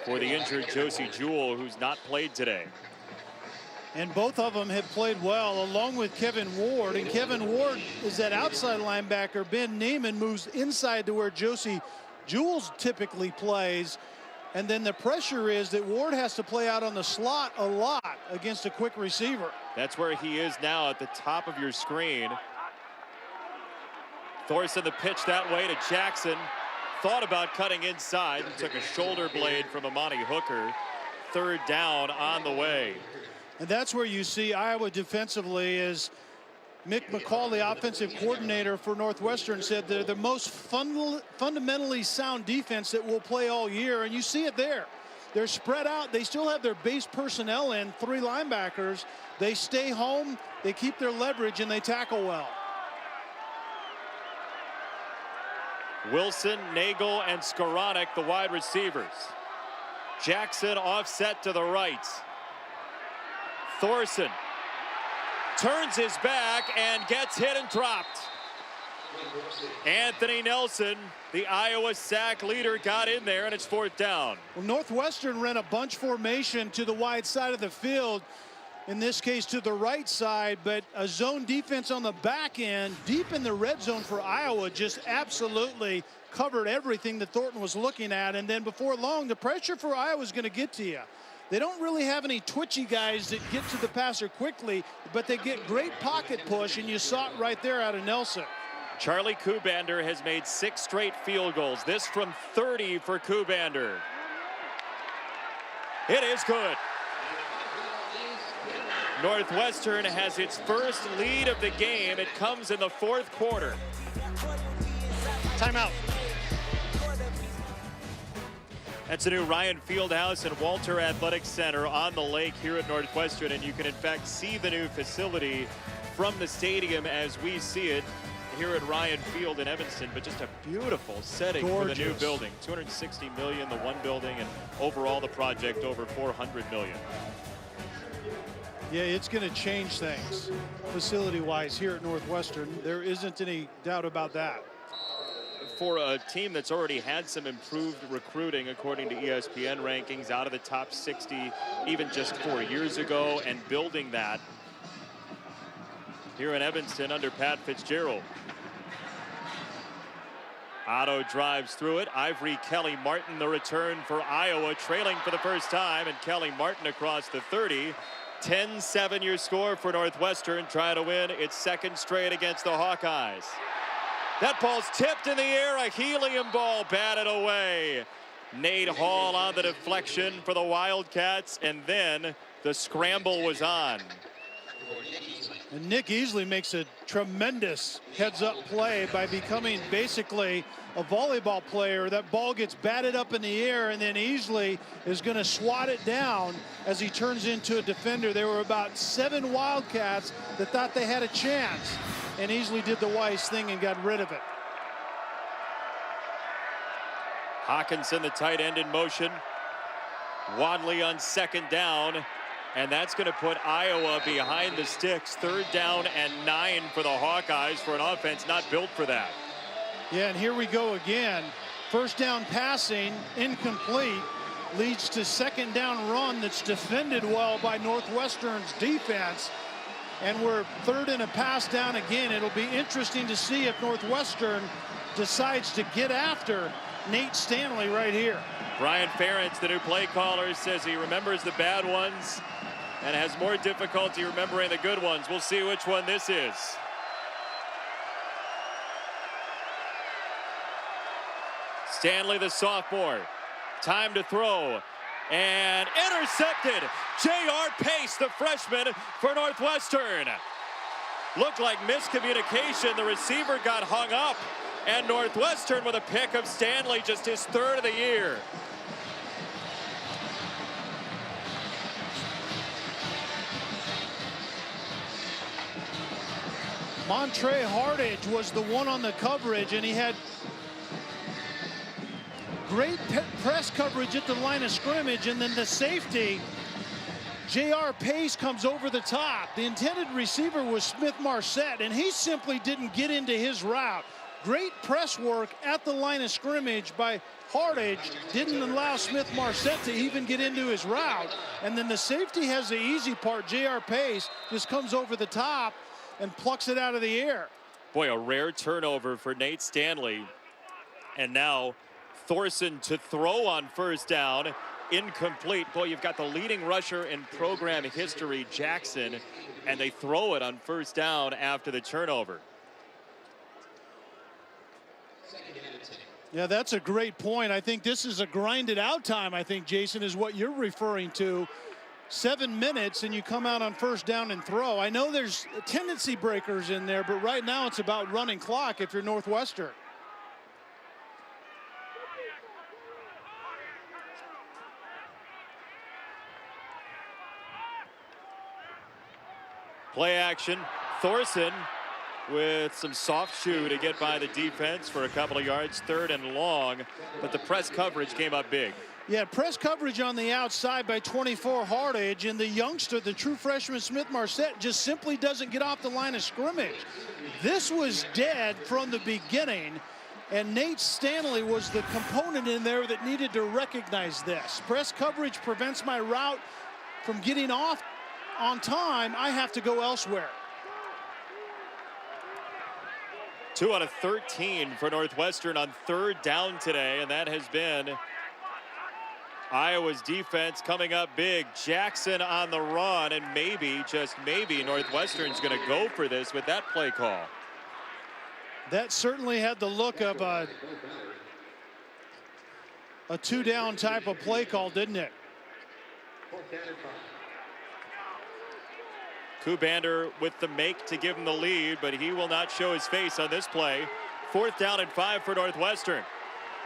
for the injured Josie Jewell, who's not played today. And both of them have played well, along with Kevin Ward. And Kevin Ward is that outside linebacker. Ben Neiman moves inside to where Josie Jewell typically plays. And then the pressure is that Ward has to play out on the slot a lot against a quick receiver. That's where he is now at the top of your screen. Thorsen the pitch that way to Jackson. Thought about cutting inside. Took a shoulder blade from Amani Hooker. Third down on the way. And that's where you see Iowa defensively, as Mick McCall, the offensive coordinator for Northwestern, said they're the most fundamentally sound defense that will play all year. And you see it there. They're spread out. They still have their base personnel in, 3 linebackers. They stay home, they keep their leverage, and they tackle well. Wilson, Nagel, and Skoranek, the wide receivers. Jackson offset to the right. Thorsen turns his back and gets hit and dropped. Anthony Nelson, the Iowa sack leader, got in there, and it's 4th down. Well, Northwestern ran a bunch formation to the wide side of the field, in this case to the right side, but a zone defense on the back end, deep in the red zone for Iowa, just absolutely covered everything that Thornton was looking at. And then before long, the pressure for Iowa is going to get to you. They don't really have any twitchy guys that get to the passer quickly, but they get great pocket push, and you saw it right there out of Nelson. Charlie Kubander has made 6 straight field goals. This from 30 for Kubander. It is good. Northwestern has its first lead of the game. It comes in the 4th quarter. Timeout. That's the new Ryan Fieldhouse and Walter Athletic Center on the lake here at Northwestern, and you can in fact see the new facility from the stadium as we see it here at Ryan Field in Evanston. But just a beautiful setting for the new building. $260 million, the one building, and overall the project over $400 million. Yeah, it's going to change things facility-wise here at Northwestern. There isn't any doubt about that. For a team that's already had some improved recruiting, according to ESPN rankings, out of the top 60 even just 4 years ago, and building that here in Evanston under Pat Fitzgerald. Otto drives through it. Ivory Kelly Martin, the return for Iowa, trailing for the first time, and Kelly Martin across the 30. 10-7 your score for Northwestern, trying to win its 2nd straight against the Hawkeyes. That ball's tipped in the air, a helium ball batted away. Nate Hall on the deflection for the Wildcats, and then The scramble was on. And Nick Easley makes a tremendous heads-up play by becoming basically a volleyball player. That ball gets batted up in the air, and then Easley is going to swat it down as he turns into a defender. There were about 7 Wildcats that thought they had a chance, and Easley did the wise thing and got rid of it. Hawkinson, the tight end, in motion. Wadley on second down. And that's going to put Iowa behind the sticks. 3rd down and 9 for the Hawkeyes, for an offense not built for that. Yeah, and here we go again. 1st down passing, incomplete, leads to 2nd down run that's defended well by Northwestern's defense. And we're 3rd and a pass down again. It'll be interesting to see if Northwestern decides to get after Nate Stanley right here. Brian Ferentz, the new play caller, says he remembers the bad ones and has more difficulty remembering the good ones. We'll see which one this is. Stanley, the sophomore. Time to throw. And intercepted. J.R. Pace, the freshman for Northwestern. Looked like miscommunication. The receiver got hung up. And Northwestern with a pick of Stanley, just his 3rd of the year. Montre Hardage was the one on the coverage, and he had great press coverage at the line of scrimmage, and then the safety, J.R. Pace, comes over the top. The intended receiver was Smith Marset, and he simply didn't get into his route. Great press work at the line of scrimmage by Hardage, didn't allow Smith Marset to even get into his route. And then the safety has the easy part. J.R. Pace just comes over the top and plucks it out of the air. Boy, a rare turnover for Nate Stanley. And now Thorsen to throw on 1st down. Incomplete. Boy, you've got the leading rusher in program history, Jackson, and they throw it on 1st down after the turnover. Yeah, that's a great point. I think this is a grinded out time, I think, Jason, is what you're referring to. 7 minutes and you come out on 1st down and throw. I know there's tendency breakers in there, but right now it's about running clock if you're Northwestern. Play action. Thorsen with some soft shoe to get by the defense for a couple of yards, 3rd and long, but the press coverage came up big. Yeah, press coverage on the outside by 24 Hardage, and the youngster, the true freshman Smith Marset, just simply doesn't get off the line of scrimmage. This was dead from the beginning, and Nate Stanley was the component in there that needed to recognize this. Press coverage prevents my route from getting off on time. I have to go elsewhere. 2 out of 13 for Northwestern on 3rd down today, and that has been Iowa's defense coming up big. Jackson on the run, and maybe, just maybe, Northwestern's going to go for this with that play call. That certainly had the look of a 2-down type of play call, didn't it? Kubander with the make to give him the lead, but he will not show his face on this play. 4th down and 5 for Northwestern.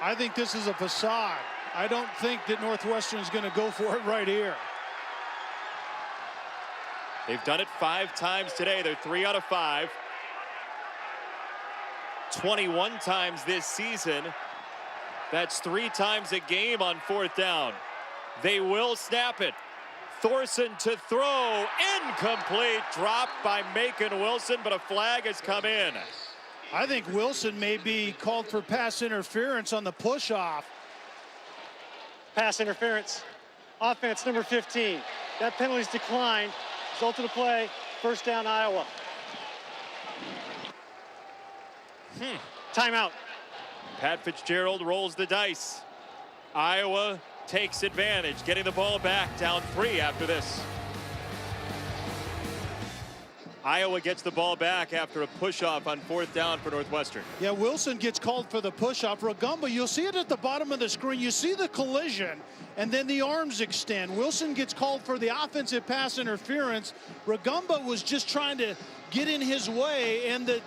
I think this is a facade. I don't think that Northwestern is going to go for it right here. They've done it 5 times today. They're 3 out of 5. 21 times this season. That's 3 times a game on 4th down. They will snap it. Thorsen to throw, incomplete, dropped by Macon Wilson, but a flag has come in. I think Wilson may be called for pass interference on the push-off. Pass interference. Offense number 15. That penalty's declined. Result of the play, 1st down Iowa. Timeout. Pat Fitzgerald rolls the dice. Iowa takes advantage, getting the ball back, down 3 after this. Iowa gets the ball back after a push-off on 4th down for Northwestern. Yeah, Wilson gets called for the push-off. Rugamba, you'll see it at the bottom of the screen. You see the collision, and then the arms extend. Wilson gets called for the offensive pass interference. Rugamba was just trying to get in his way, and the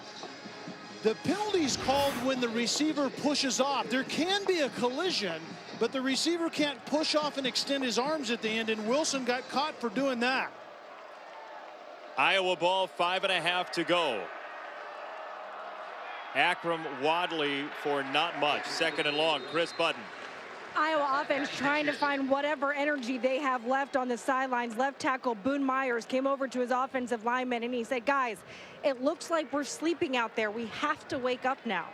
penalty's called when the receiver pushes off. There can be a collision, but the receiver can't push off and extend his arms at the end, and Wilson got caught for doing that. Iowa ball, 5.5 to go. Akram Wadley for not much. 2nd and long. Chris Button. Iowa offense trying to find whatever energy they have left on the sidelines. Left tackle Boone Myers came over to his offensive lineman and he said, guys, it looks like we're sleeping out there. We have to wake up now.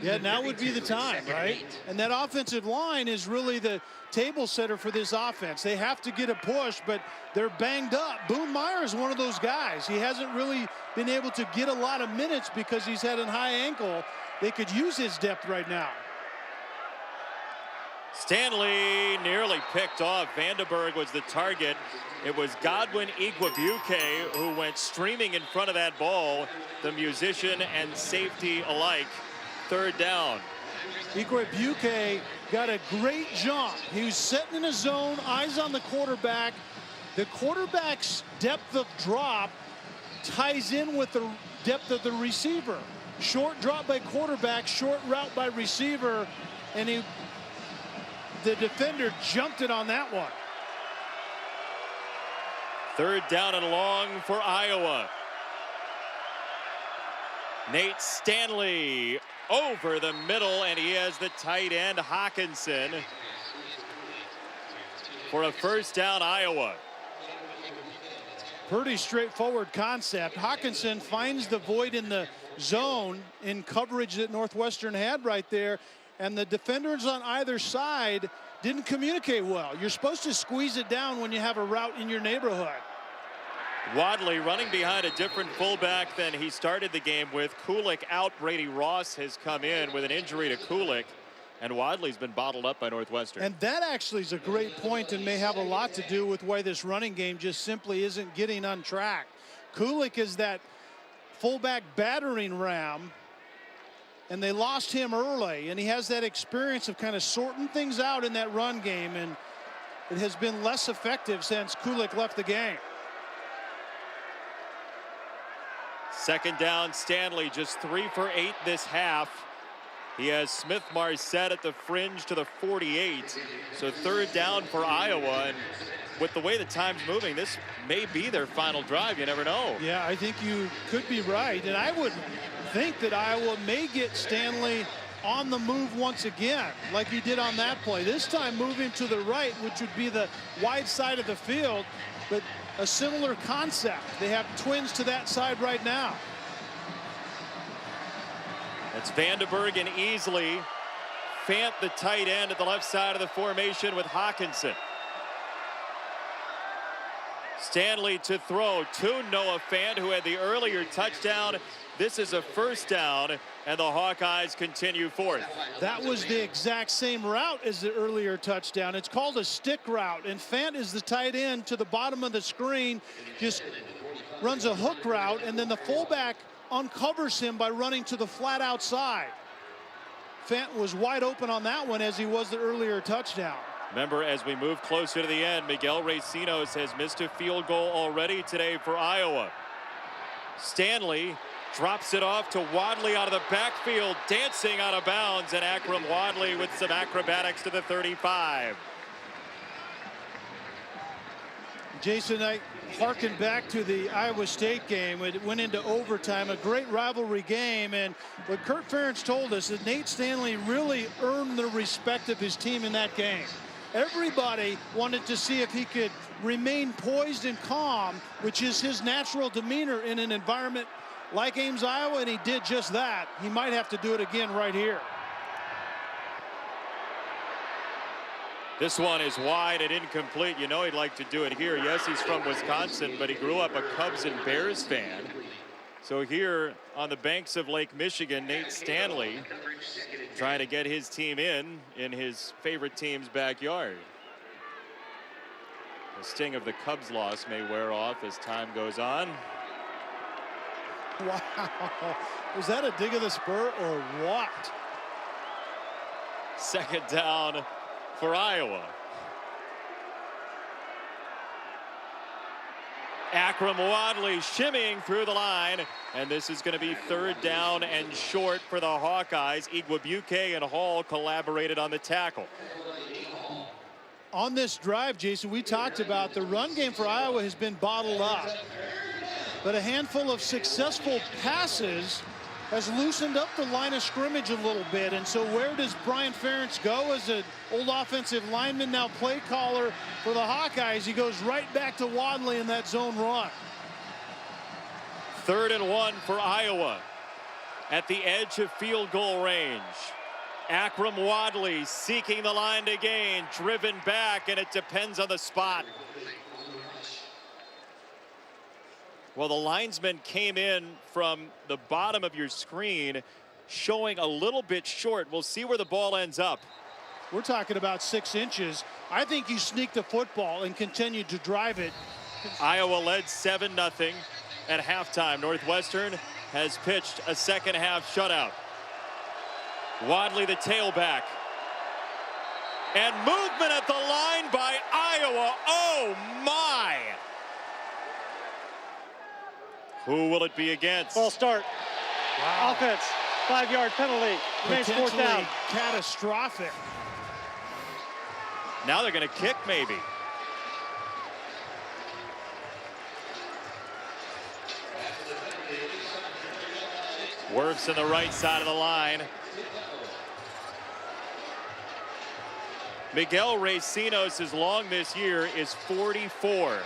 Yeah, now would be the time, right? And that offensive line is really the table setter for this offense. They have to get a push, but they're banged up. Boone Myers is one of those guys. He hasn't really been able to get a lot of minutes because he's had a high ankle. They could use his depth right now. Stanley nearly picked off. Vandenberg was the target. It was Godwin Igwebuike who went streaming in front of that ball. The musician and safety alike. 3rd down. Igwebuike got a great jump. He was sitting in a zone, eyes on the quarterback. The quarterback's depth of drop ties in with the depth of the receiver. Short drop by quarterback, short route by receiver, and the defender jumped it on that one. 3rd down and long for Iowa. Nate Stanley over the middle, and he has the tight end Hawkinson for a 1st down, Iowa. Pretty straightforward concept. Hawkinson finds the void in the zone in coverage that Northwestern had right there, and the defenders on either side didn't communicate well. You're supposed to squeeze it down when you have a route in your neighborhood. Wadley running behind a different fullback than he started the game with. Kulik out. Brady Ross has come in with an injury to Kulik, and Wadley's been bottled up by Northwestern. And that actually is a great point and may have a lot to do with why this running game just simply isn't getting on track. Kulik is that fullback battering ram, and they lost him early, and he has that experience of kind of sorting things out in that run game, and it has been less effective since Kulik left the game. 2nd down, Stanley just 3 for 8 this half. He has Smith Marset at the fringe to the 48. So 3rd down for Iowa, and with the way the time's moving, this may be their final drive. You never know. Yeah, I think you could be right, and I would think that Iowa may get Stanley on the move once again, like he did on that play. This time moving to the right, which would be the wide side of the field, but a similar concept. They have twins to that side right now. It's Vandenberg and Easley. Fant, the tight end, at the left side of the formation with Hawkinson. Stanley to throw to Noah Fant, who had the earlier touchdown. This is a 1st down, and the Hawkeyes continue forth. That was the exact same route as the earlier touchdown. It's called a stick route, and Fant is the tight end to the bottom of the screen, just runs a hook route, and then the fullback uncovers him by running to the flat outside. Fant was wide open on that one, as he was the earlier touchdown. Remember, as we move closer to the end, Miguel Racinos has missed a field goal already today for Iowa. Stanley drops it off to Wadley out of the backfield, dancing out of bounds, and Akram Wadley with some acrobatics to the 35. Jason, I harken back to the Iowa State game. It went into overtime, a great rivalry game, and what Kirk Ferentz told us is Nate Stanley really earned the respect of his team in that game. Everybody wanted to see if he could remain poised and calm, which is his natural demeanor in an environment like Ames, Iowa, and he did just that. He might have to do it again right here. This one is wide and incomplete. You know he'd like to do it here. Yes, he's from Wisconsin, but he grew up a Cubs and Bears fan. So here on the banks of Lake Michigan, Nate Stanley trying to get his team in his favorite team's backyard. The sting of the Cubs loss may wear off as time goes on. Wow. Was that a dig of the spur or what? Second down for Iowa. Akram Wadley shimmying through the line, and this is going to be third down and short for the Hawkeyes. Igwebuike and Hall collaborated on the tackle. On this drive, Jason, we talked about the run game for Iowa has been bottled up, but a handful of successful passes has loosened up the line of scrimmage a little bit. And so where does Brian Ferentz go as an old offensive lineman, now play caller for the Hawkeyes? He goes right back to Wadley in that zone run. 3rd and 1 for Iowa at the edge of field goal range. Akram Wadley seeking the line to gain, driven back, and it depends on the spot. Well, the linesman came in from the bottom of your screen, showing a little bit short. We'll see where the ball ends up. We're talking about 6 inches. I think you sneak the football and continue to drive it. Iowa led 7-0 at halftime. Northwestern has pitched a second-half shutout. Wadley, the tailback. And movement at the line by Iowa. Oh, my! Who will it be against? False start. Wow. Offense. 5-yard penalty. Remains 4th down. Catastrophic. Now they're going to kick, maybe. Works in the right side of the line. Miguel Racinos' long this year is 44.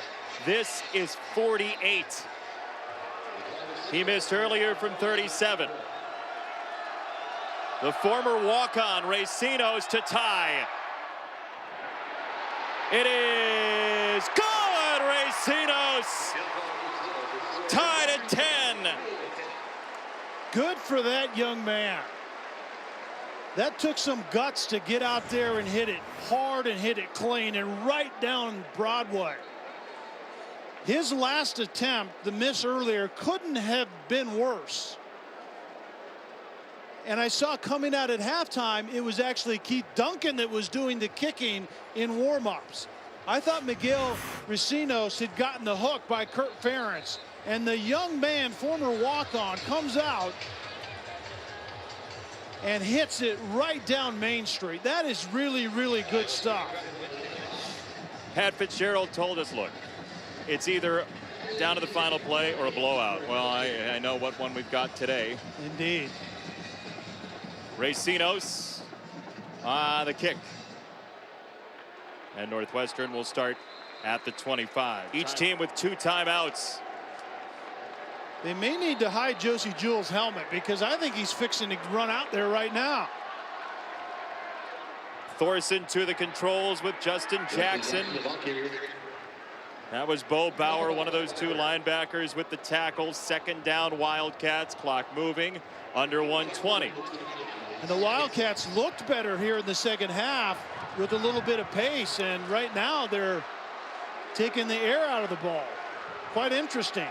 This is 48. He missed earlier from 37. The former walk-on Racinos to tie. It is good! Racinos tied at 10. Good for that young man. That took some guts to get out there and hit it hard and hit it clean and right down Broadway. His last attempt, the miss earlier, couldn't have been worse. And I saw coming out at halftime, it was actually Keith Duncan that was doing the kicking in warm-ups. I thought Miguel Racinos had gotten the hook by Kurt Ferentz. And the young man, former walk-on, comes out and hits it right down Main Street. That is really, really good stuff. Pat Fitzgerald told us, look, it's either down to the final play or a blowout. Well, I know what one we've got today. Indeed. Racinos on the kick. And Northwestern will start at the 25. Each team with 2 timeouts. They may need to hide Josie Jewell's helmet because I think he's fixing to run out there right now. Thorsen to the controls with Justin Jackson. That was Bo Bauer, one of those 2 linebackers with the tackle. 2nd down, Wildcats, clock moving, under 120. And the Wildcats looked better here in the second half with a little bit of pace, and right now they're taking the air out of the ball. Quite interesting.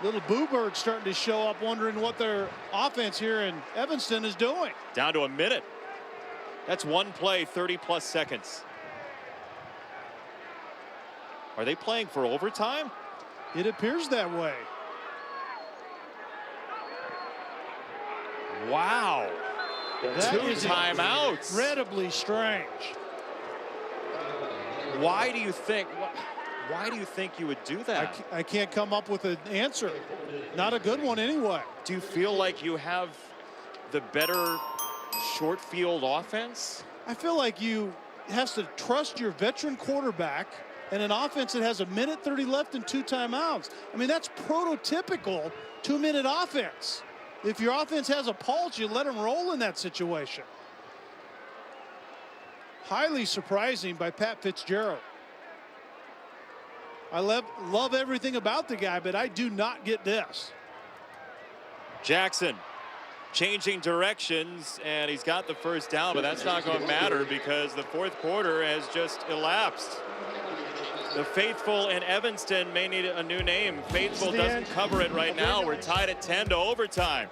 Little Boo Bird starting to show up, wondering what their offense here in Evanston is doing. Down to a minute. That's one play, 30+ seconds. Are they playing for overtime? It appears that way. Wow. That 2 is timeouts. Incredibly strange. Why do you think? Why do you think you would do that? I can't come up with an answer. Not a good one anyway. Do you feel like you have the better short field offense? I feel like you have to trust your veteran quarterback and an offense that has 1:30 left and 2 timeouts. I mean, that's prototypical 2-minute offense. If your offense has a pulse, you let them roll in that situation. Highly surprising by Pat Fitzgerald. I love everything about the guy, but I do not get this. Jackson changing directions, and he's got the first down, but that's not going to matter because the 4th quarter has just elapsed. The faithful in Evanston may need a new name. Faithful doesn't cover it right now. We're tied at 10 to overtime.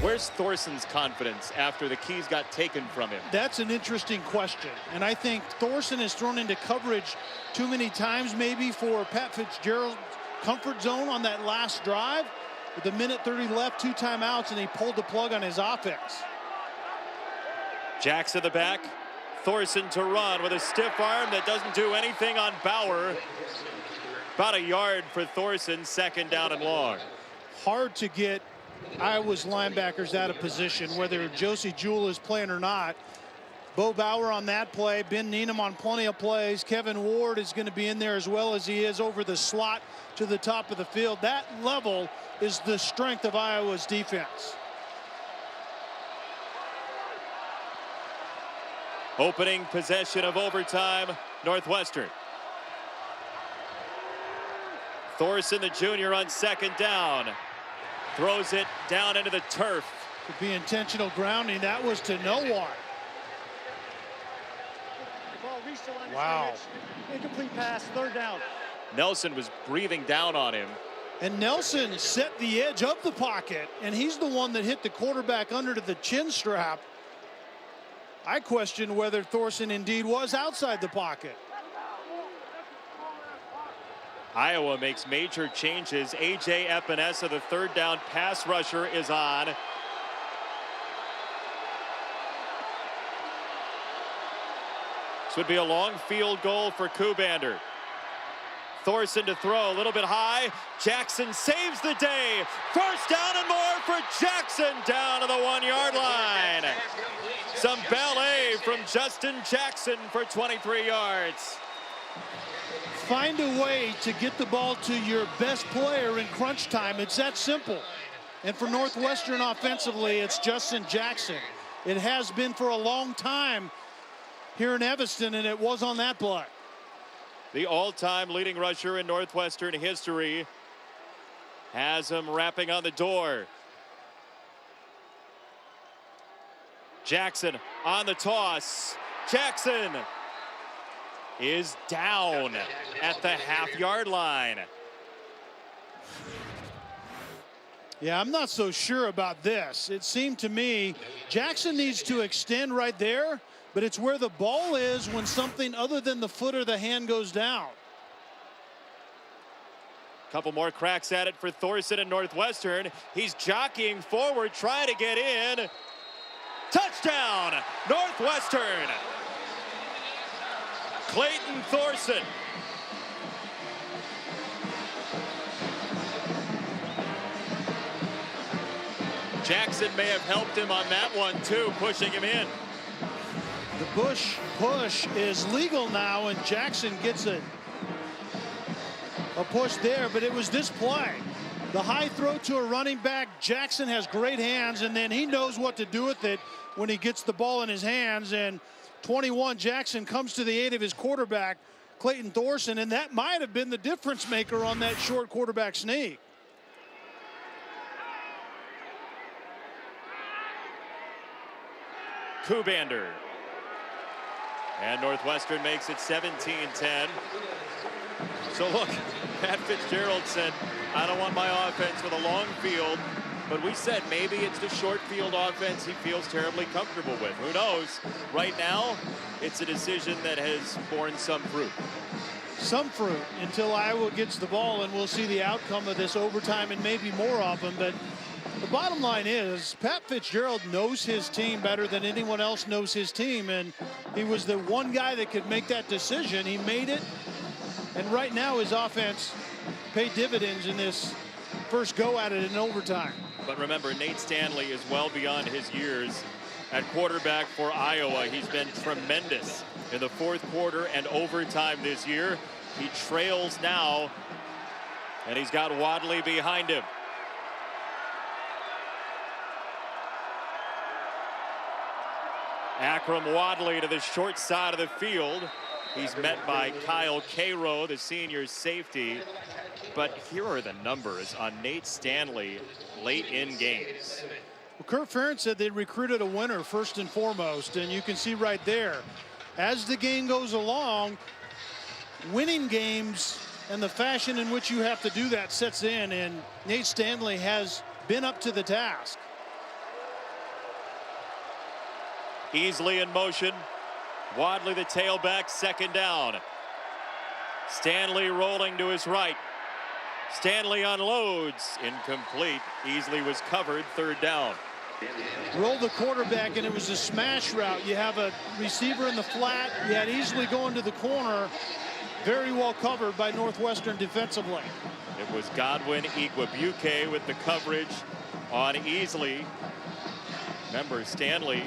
Where's Thorsen's confidence after the keys got taken from him? That's an interesting question. And I think Thorsen is thrown into coverage too many times maybe for Pat Fitzgerald's comfort zone on that last drive. With a minute 30 left, 2 timeouts, and he pulled the plug on his offense. Jackson the back. Thorsen to run with a stiff arm that doesn't do anything on Bauer. About a yard for Thorsen, 2nd down and long. Hard to get Iowa's linebackers out of position, whether Josie Jewell is playing or not. Bo Bauer on that play, Ben Needham on plenty of plays. Kevin Ward is going to be in there as well as he is over the slot to the top of the field. That level is the strength of Iowa's defense. Opening possession of overtime, Northwestern. Thorsen, the junior, on 2nd down. Throws it down into the turf. Could be intentional grounding. That was to no one. Wow. Incomplete pass, 3rd down. Nelson was breathing down on him. And Nelson set the edge of the pocket, and he's the one that hit the quarterback under to the chin strap. I question whether Thorsen indeed was outside the pocket. Iowa makes major changes. A.J. Epinesa, the 3rd down pass rusher, is on. This would be a long field goal for Kubander. Thorsen to throw, a little bit high. Jackson saves the day. 1st down and more for Jackson, down to the 1-yard line. Some ballet from Justin Jackson for 23 yards. Find a way to get the ball to your best player in crunch time. It's that simple. And for Northwestern offensively, it's Justin Jackson. It has been for a long time here in Evanston, and it was on that play. The all-time leading rusher in Northwestern history has him rapping on the door. Jackson on the toss. Jackson is down at the half-yard line. Yeah, I'm not so sure about this. It seemed to me Jackson needs to extend right there, but it's where the ball is when something other than the foot or the hand goes down. Couple more cracks at it for Thorsen and Northwestern. He's jockeying forward, trying to get in. Touchdown, Northwestern. Clayton Thorsen. Jackson may have helped him on that one too, pushing him in. The Bush push is legal now, and Jackson gets a push there, but it was this play. The high throw to a running back. Jackson has great hands, and then he knows what to do with it when he gets the ball in his hands. And 21, Jackson comes to the aid of his quarterback, Clayton Thorsen, and that might have been the difference maker on that short quarterback sneak. Kubander. And Northwestern makes it 17-10. So look, Pat Fitzgerald said, I don't want my offense with a long field, but we said maybe it's the short field offense he feels terribly comfortable with. Who knows? Right now, it's a decision that has borne some fruit. Some fruit until Iowa gets the ball, and we'll see the outcome of this overtime and maybe more of them. But the bottom line is Pat Fitzgerald knows his team better than anyone else knows his team, and he was the one guy that could make that decision. He made it, and right now his offense paid dividends in this first go at it in overtime. But remember, Nate Stanley is well beyond his years at quarterback for Iowa. He's been tremendous in the fourth quarter and overtime this year. He trails now, and he's got Wadley behind him. Akram Wadley to the short side of the field. He's met by Kyle Cairo, the senior safety. But here are the numbers on Nate Stanley late in games. Well, Kurt Ferentz said they recruited a winner first and foremost, and you can see right there, as the game goes along, winning games and the fashion in which you have to do that sets in, and Nate Stanley has been up to the task. Easily in motion. Wadley the tailback, second down. Stanley rolling to his right. Stanley unloads, incomplete. Easley was covered, third down. Roll the quarterback, and it was a smash route. You have a receiver in the flat. You had Easley going to the corner. Very well covered by Northwestern defensively. It was Godwin Igwebuike with the coverage on Easley. Remember, Stanley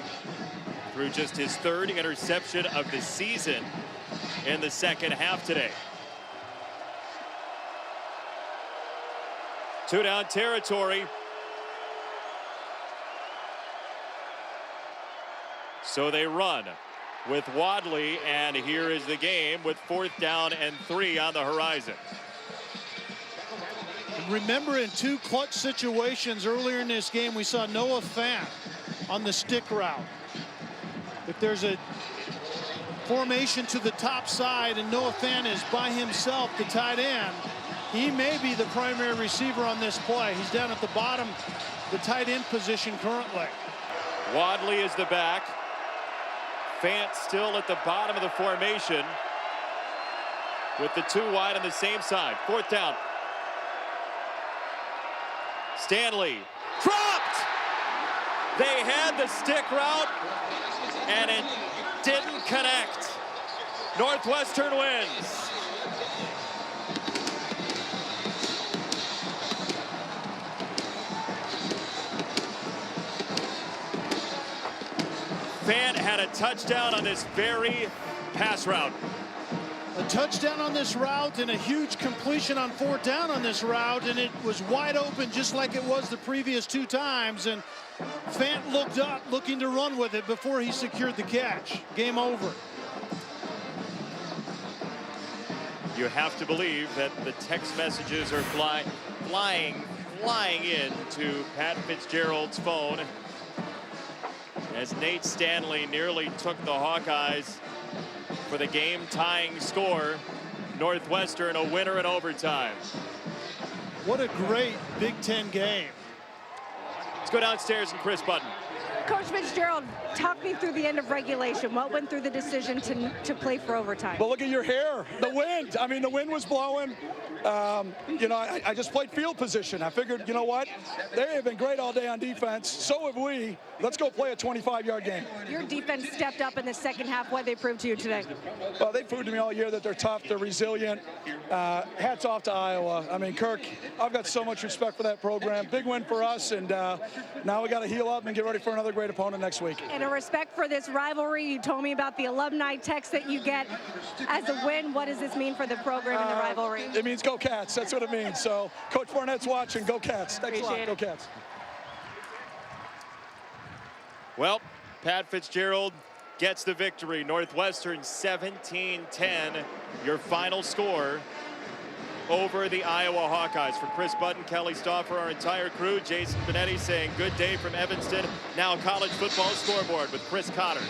threw just his third interception of the season in the second half today. Two-down territory. So they run with Wadley, and here is the game with 4th down and 3 on the horizon. Remember, in 2 clutch situations earlier in this game, we saw Noah Fant on the stick route. If there's a formation to the top side and Noah Fant is by himself, the tight end, he may be the primary receiver on this play. He's down at the bottom, the tight end position currently. Wadley is the back. Fant still at the bottom of the formation with the 2 wide on the same side. 4th down. Stanley dropped. They had the stick route and it didn't connect. Northwestern wins. Fant had a touchdown on this very pass route. A touchdown on this route and a huge completion on 4th down on this route, and it was wide open just like it was the previous 2 times, and Fant looked up looking to run with it before he secured the catch. Game over. You have to believe that the text messages are flying into Pat Fitzgerald's phone as Nate Stanley nearly took the Hawkeyes for the game-tying score. Northwestern a winner in overtime. What a great Big Ten game. Let's go downstairs and Chris Button. Coach Fitzgerald, talk me through the end of regulation. What went through the decision to play for overtime? Well, look at your hair. The wind. I mean, the wind was blowing. You know, I just played field position. I figured, you know what? They have been great all day on defense. So have we. Let's go play a 25-yard game. Your defense stepped up in the second half. What they proved to you today? Well, they proved to me all year that they're tough, they're resilient. Hats off to Iowa. I mean, Kirk, I've got so much respect for that program. Big win for us, and now we got to heal up and get ready for another great opponent next week. And a respect for this rivalry. You told me about the alumni text that you get as a win. What does this mean for the program and the rivalry? It means go Cats. That's what it means. So Coach Barnett's watching. Go Cats. Thanks a lot. Go Cats. Well, Pat Fitzgerald gets the victory. Northwestern 17-10, your final score over the Iowa Hawkeyes. For Chris Button, Kelly Stauffer, our entire crew, Jason Benetti saying good day from Evanston. Now college football scoreboard with Chris Cotter.